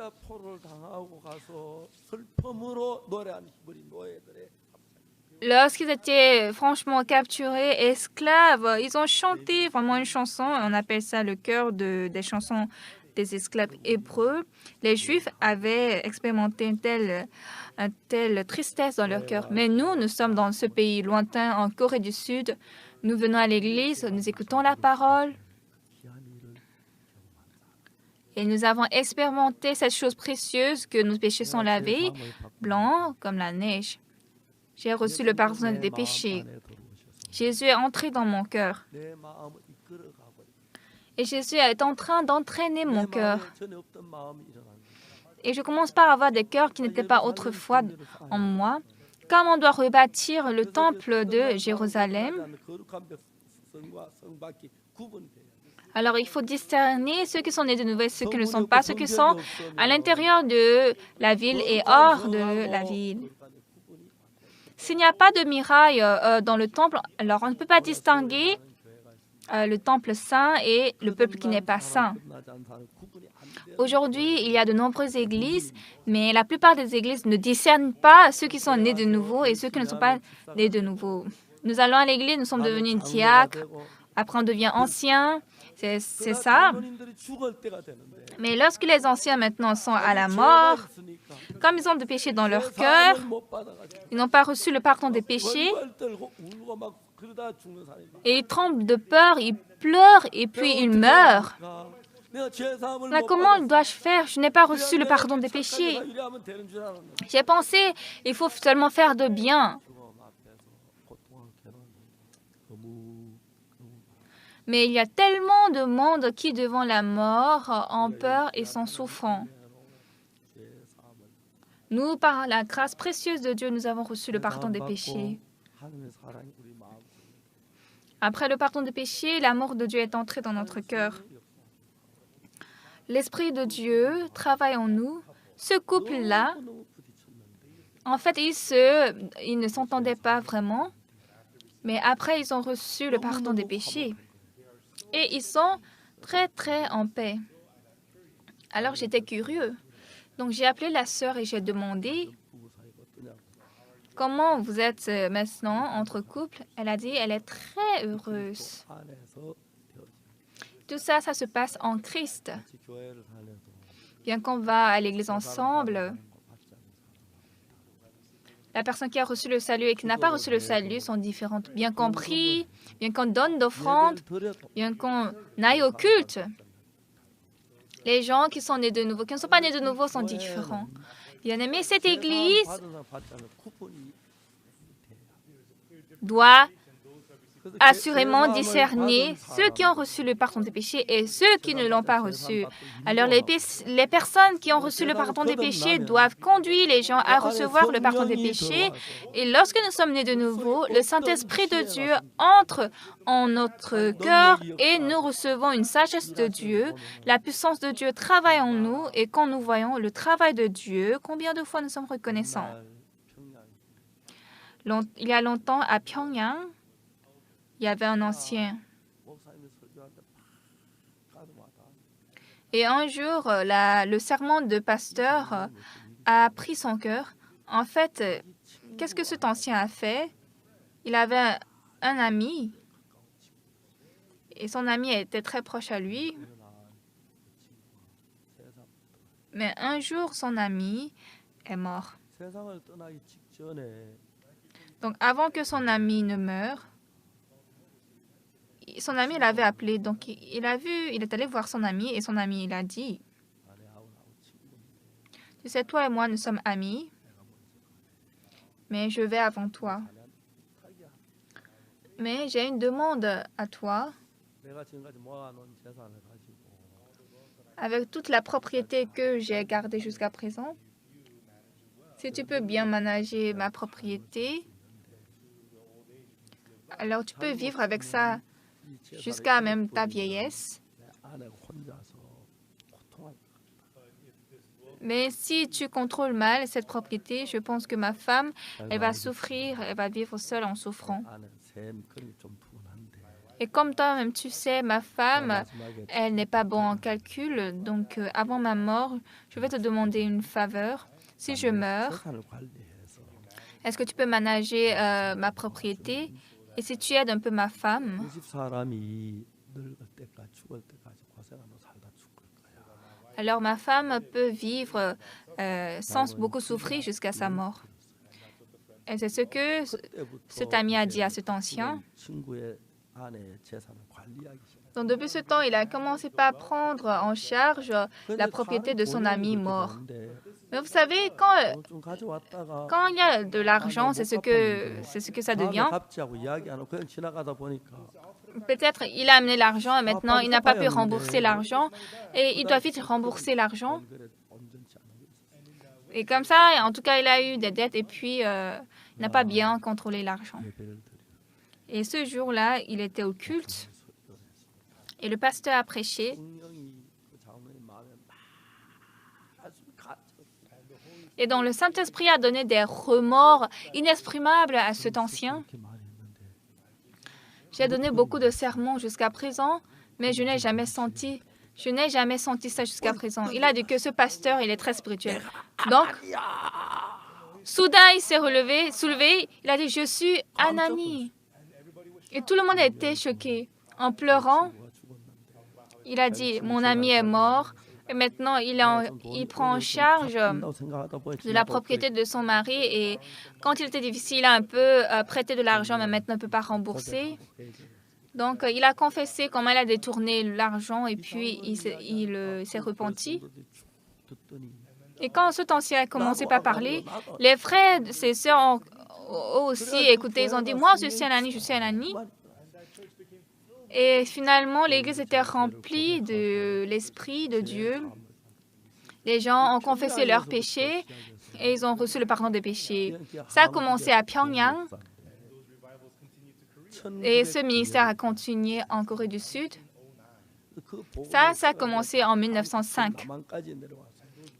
Lorsqu'ils étaient franchement capturés, esclaves, ils ont chanté vraiment une chanson, on appelle ça le cœur des chansons des esclaves hébreux. Les Juifs avaient expérimenté une telle tristesse dans leur cœur. Mais nous sommes dans ce pays lointain, en Corée du Sud. Nous venons à l'église, nous écoutons la parole. Et nous avons expérimenté cette chose précieuse que nos péchés sont lavés, blancs comme la neige. J'ai reçu le pardon des péchés. Jésus est entré dans mon cœur. Et Jésus est en train d'entraîner mon cœur. Et je commence par avoir des cœurs qui n'étaient pas autrefois en moi. Comme on doit rebâtir le temple de Jérusalem, alors il faut discerner ceux qui sont nés de nouveau et ceux qui ne le sont pas, ceux qui sont à l'intérieur de la ville et hors de la ville. S'il n'y a pas de muraille dans le temple, alors on ne peut pas distinguer le temple saint et le peuple qui n'est pas saint. Aujourd'hui, il y a de nombreuses églises, mais la plupart des églises ne discernent pas ceux qui sont nés de nouveau et ceux qui ne sont pas nés de nouveau. Nous allons à l'église, nous sommes devenus diacres, après on devient ancien, c'est ça. Mais lorsque les anciens maintenant sont à la mort, comme ils ont des péchés dans leur cœur, ils n'ont pas reçu le pardon des péchés, et ils tremblent de peur, ils pleurent et puis ils meurent. Là, comment dois-je faire? Je n'ai pas reçu le pardon des péchés. J'ai pensé, il faut seulement faire de bien. Mais il y a tellement de monde qui, devant la mort, ont peur et sont souffrants. Nous, par la grâce précieuse de Dieu, nous avons reçu le pardon des péchés. Après le pardon des péchés, l'amour de Dieu est entré dans notre cœur. L'Esprit de Dieu travaille en nous. Ce couple-là, en fait, ils ne s'entendaient pas vraiment, mais après, ils ont reçu le pardon des péchés. Et ils sont très, très en paix. Alors, j'étais curieux. Donc, j'ai appelé la sœur et j'ai demandé comment vous êtes maintenant entre couples. Elle a dit elle est très heureuse. Tout ça, ça se passe en Christ. Bien qu'on va à l'église ensemble, la personne qui a reçu le salut et qui n'a pas reçu le salut sont différentes. Bien compris, bien qu'on donne d'offrandes, bien qu'on aille au culte, les gens qui sont nés de nouveau, qui ne sont pas nés de nouveau sont différents. Bien aimé, cette église doit assurément discerner ceux qui ont reçu le pardon des péchés et ceux qui ne l'ont pas reçu. Alors, les personnes qui ont reçu le pardon des péchés doivent conduire les gens à recevoir le pardon des péchés. Et lorsque nous sommes nés de nouveau, le Saint-Esprit de Dieu entre en notre cœur et nous recevons une sagesse de Dieu. La puissance de Dieu travaille en nous et quand nous voyons le travail de Dieu, combien de fois nous sommes reconnaissants? Il y a longtemps, à Pyongyang, il y avait un ancien. Et un jour, le sermon de pasteur a pris son cœur. En fait, qu'est-ce que cet ancien a fait? Il avait un ami, et son ami était très proche à lui. Mais un jour, son ami est mort. Donc, avant que son ami ne meure, son ami l'avait appelé. Donc, il est allé voir son ami et son ami, il a dit, tu sais, toi et moi, nous sommes amis, mais je vais avant toi. Mais j'ai une demande à toi. Avec toute la propriété que j'ai gardée jusqu'à présent, si tu peux bien manager ma propriété, alors tu peux vivre avec ça jusqu'à même ta vieillesse. Mais si tu contrôles mal cette propriété, je pense que ma femme, elle va souffrir, elle va vivre seule en souffrant. Et comme toi-même tu sais, ma femme, elle n'est pas bonne en calcul. Donc, avant ma mort, je vais te demander une faveur. Si je meurs, est-ce que tu peux manager ma propriété? Et si tu aides un peu ma femme, alors ma femme peut vivre sans beaucoup souffrir jusqu'à sa mort. Et c'est ce que cet ami a dit à cet ancien. Donc depuis ce temps, il a commencé par prendre en charge la propriété de son ami mort. Mais vous savez, quand il y a de l'argent, c'est ce que ça devient. Peut-être il a amené l'argent et maintenant il n'a pas pu rembourser l'argent et il doit vite rembourser l'argent. Et comme ça, en tout cas, il a eu des dettes et puis il n'a pas bien contrôlé l'argent. Et ce jour-là, il était au culte et le pasteur a prêché. Et donc le Saint-Esprit a donné des remords inexprimables à cet ancien. J'ai donné beaucoup de sermons jusqu'à présent, mais je n'ai jamais senti ça jusqu'à présent. Il a dit que ce pasteur, il est très spirituel. Donc, soudain, il s'est soulevé, il a dit, je suis Anani. Et tout le monde a été choqué. En pleurant, il a dit, mon ami est mort. Et maintenant, il prend en charge de la propriété de son mari. Et quand il était difficile, il a un peu prêté de l'argent, mais maintenant, il ne peut pas rembourser. Donc, il a confessé comment il a détourné l'argent et puis il s'est repenti. Et quand ce temps-ci a commencé par parler, les frères, ses sœurs ont aussi écouté. Ils ont dit, moi, je suis un ami, je suis un ami. Et finalement, l'église était remplie de l'Esprit de Dieu. Les gens ont confessé leurs péchés et ils ont reçu le pardon des péchés. Ça a commencé à Pyongyang et ce ministère a continué en Corée du Sud. Ça a commencé en 1905.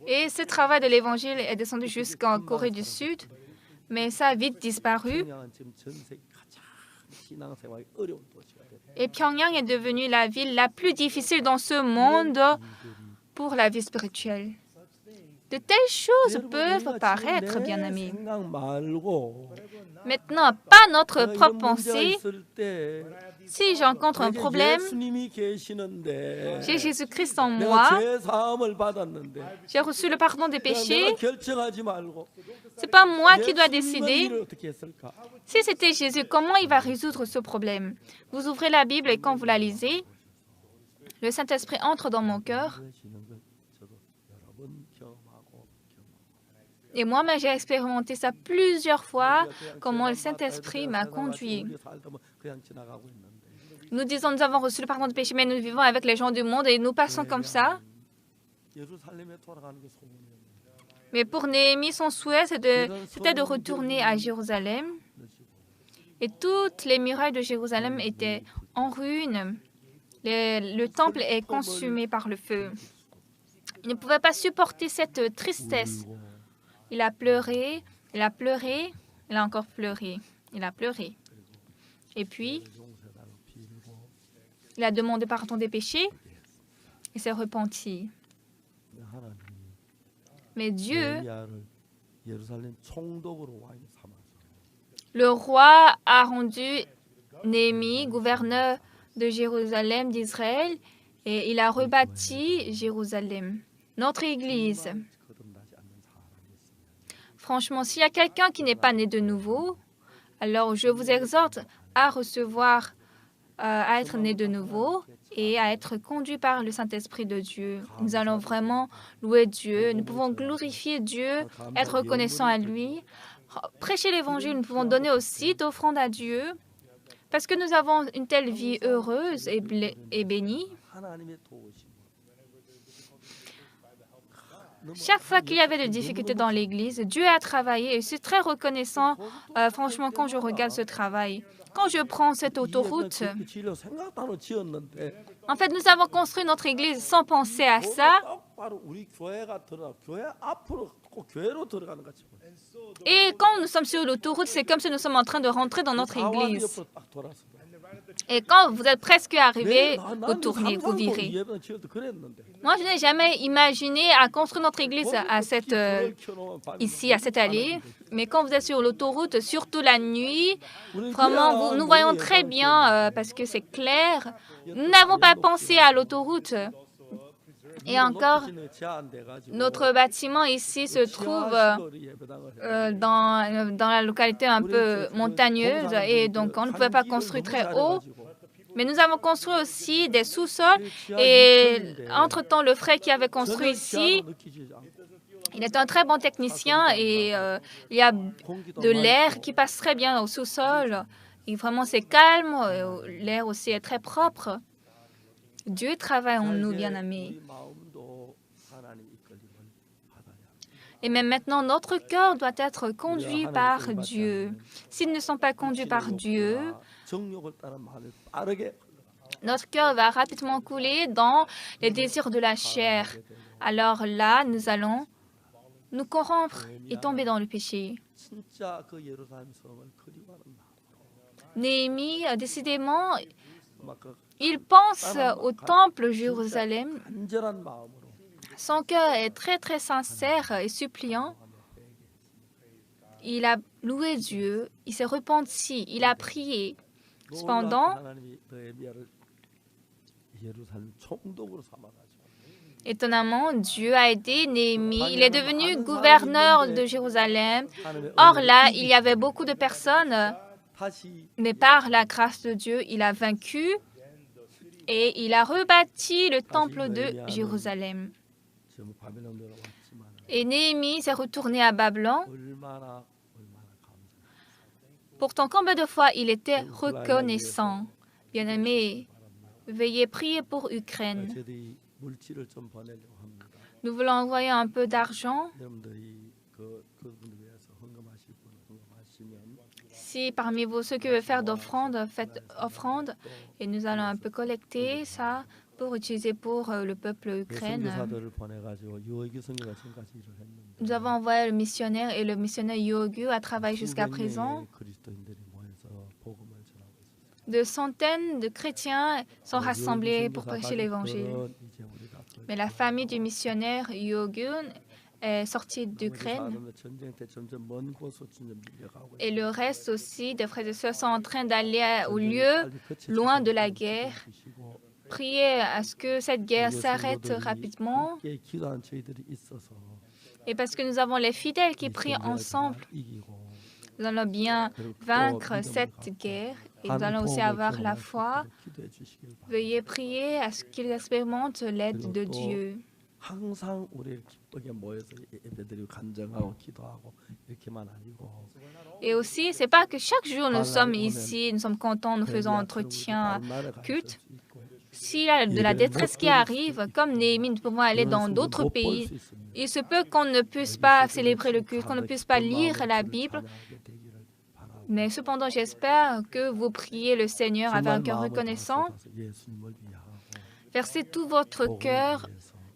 Et ce travail de l'Évangile est descendu jusqu'en Corée du Sud, mais ça a vite disparu. Et Pyongyang est devenue la ville la plus difficile dans ce monde pour la vie spirituelle. De telles choses peuvent paraître, bien-aimés. Maintenant, pas notre propre pensée. Si j'encontre un problème, j'ai Jésus-Christ en moi, j'ai reçu le pardon des péchés, ce n'est pas moi qui dois décider. Si c'était Jésus, comment il va résoudre ce problème? Vous ouvrez la Bible et quand vous la lisez, le Saint-Esprit entre dans mon cœur. Et moi-même, j'ai expérimenté ça plusieurs fois, comment le Saint-Esprit m'a conduit. Nous disons, nous avons reçu le pardon du péché, mais nous vivons avec les gens du monde et nous passons comme ça. Mais pour Néhémie, son souhait, c'était de retourner à Jérusalem. Et toutes les murailles de Jérusalem étaient en ruine. Le temple est consumé par le feu. Il ne pouvait pas supporter cette tristesse. Il a pleuré, il a pleuré, il a encore pleuré, il a pleuré. Et puis, il a demandé pardon des péchés et s'est repenti. Mais Dieu, le roi a rendu Néhémie gouverneur de Jérusalem, d'Israël, et il a rebâti Jérusalem, notre Église. Franchement, s'il y a quelqu'un qui n'est pas né de nouveau, alors je vous exhorte à recevoir, à être né de nouveau et à être conduit par le Saint-Esprit de Dieu. Nous allons vraiment louer Dieu, nous pouvons glorifier Dieu, être reconnaissants à lui, prêcher l'Évangile, nous pouvons donner aussi d'offrandes à Dieu, parce que nous avons une telle vie heureuse et bénie. Chaque fois qu'il y avait des difficultés dans l'Église, Dieu a travaillé et je suis très reconnaissant, franchement, quand je regarde ce travail. Quand je prends cette autoroute, en fait, nous avons construit notre Église sans penser à ça. Et quand nous sommes sur l'autoroute, c'est comme si nous sommes en train de rentrer dans notre Église. Et quand vous êtes presque arrivé, vous tournez, vous virez. Moi, je n'ai jamais imaginé à construire notre église ici, à cette allée. Mais quand vous êtes sur l'autoroute, surtout la nuit, vraiment, nous voyons très bien parce que c'est clair. Nous n'avons pas pensé à l'autoroute. Et encore, notre bâtiment ici se trouve dans la localité un peu montagneuse et donc on ne pouvait pas construire très haut. Mais nous avons construit aussi des sous-sols et entre-temps, le frère qui avait construit ici, il est un très bon technicien et il y a de l'air qui passe très bien au sous-sol. Et vraiment, c'est calme, l'air aussi est très propre. Dieu travaille en nous, bien-aimés. Et même maintenant, notre cœur doit être conduit par Dieu. S'ils ne sont pas conduits par Dieu, notre cœur va rapidement couler dans les désirs de la chair. Alors là, nous allons nous corrompre et tomber dans le péché. Néhémie, décidément, il pense au temple Jérusalem. Son cœur est très, très sincère et suppliant. Il a loué Dieu, il s'est repenti, il a prié. Cependant, étonnamment, Dieu a aidé Néhémie. Il est devenu gouverneur de Jérusalem. Or là, il y avait beaucoup de personnes 다시 Mais par la grâce de Dieu, il a vaincu et il a rebâti le temple de Jérusalem. 지금 바벨론으로 왔지만 Et Néhémie s'est retourné à Babylone. 얼마나 감사해요. Pourtant, combien de fois il était reconnaissant. Bien-aimés, veuillez prier pour Ukraine. 저희들이 물질을 좀 보내려고 합니다. Nous voulons envoyer un peu d'argent. 여러분들이 그분들 위해서 헌금하실 분 헌금하시면 Si parmi vous, ceux qui veulent faire d'offrande, faites offrande. Et nous allons un peu collecter ça pour utiliser pour le peuple ukrainien. 선교사들을 보내가지고 유어기 선교가 지금까지 일을 했는데 Nous avons envoyé le missionnaire et le missionnaire Yogu a travaillé jusqu'à 수백 présent. 명의 그리스도인들이 모여서 복음을 전하고 있습니다. De centaines de chrétiens sont rassemblés pour prêcher l'évangile. 가족들은 이제 우리가 Mais la famille du missionnaire Yogun est sortie d'Ukraine. 전쟁 때 점점 먼 곳으로 점점 밀려가고 Et le reste aussi des frères et sœurs sont en train d'aller au lieu loin de la guerre. Priez à ce que cette guerre s'arrête rapidement. 함께 기도한 저희들이 있어서 Et parce que nous avons les fidèles qui prient ensemble, 이기고 nous allons bien vaincre cette guerre. Et nous allons aussi avoir la foi. 기도해 주시길 바랍니다. Veuillez prier à ce qu'ils expérimentent l'aide de Dieu. 항상 우리 기쁘게 모여서 예배드리고 간증하고 기도하고 이렇게만 아니고 Et aussi, c'est pas que chaque jour nous sommes ici, nous sommes contents, nous faisons entretien, culte. S'il y a de la détresse qui arrive, comme Néhémie, nous pouvons aller dans d'autres pays. Il se peut qu'on ne puisse pas célébrer le culte, qu'on ne puisse pas lire la Bible. Mais cependant, j'espère que vous priez le Seigneur avec un cœur reconnaissant. Versez tout votre cœur,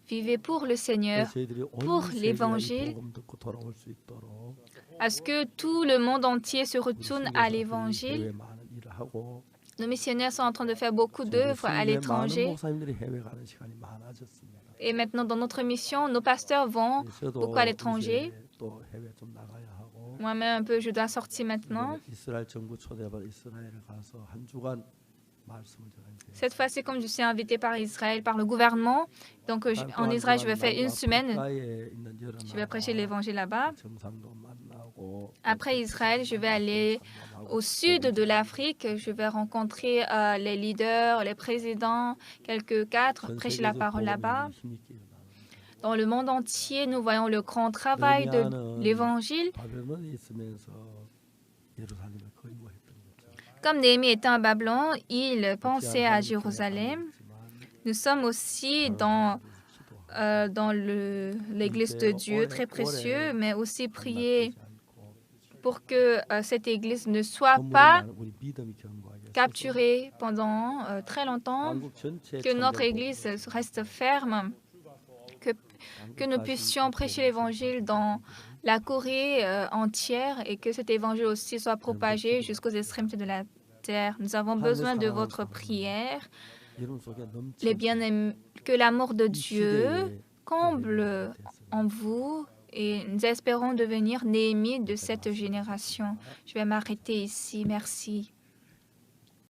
vivez pour le Seigneur, pour l'Évangile, à ce que tout le monde entier se retourne à l'Évangile. Nos missionnaires sont en train de faire beaucoup d'œuvres à l'étranger. Et maintenant, dans notre mission, nos pasteurs vont beaucoup à l'étranger. Moi-même, un peu, je dois sortir maintenant. Cette fois-ci, comme je suis invité par Israël, par le gouvernement, donc en Israël, je vais faire une semaine. Je vais prêcher l'évangile là-bas. Après Israël, je vais aller au sud de l'Afrique. Je vais rencontrer les leaders, les présidents, quelques cadres, prêcher la parole là-bas. Dans le monde entier, nous voyons le grand travail de l'Évangile. Comme Néhémie était à Babylone, il pensait à Jérusalem. Nous sommes aussi dans l'Église de Dieu, très précieux, mais aussi prier pour que cette Église ne soit pas capturée pendant très longtemps, que notre Église reste ferme, que nous puissions prêcher l'Évangile dans la Corée entière et que cet Évangile aussi soit propagé jusqu'aux extrémités de la terre. Nous avons besoin de votre prière. Que l'amour de Dieu comble en vous et nous espérons devenir Néhémie de cette génération. Je vais m'arrêter ici. Merci.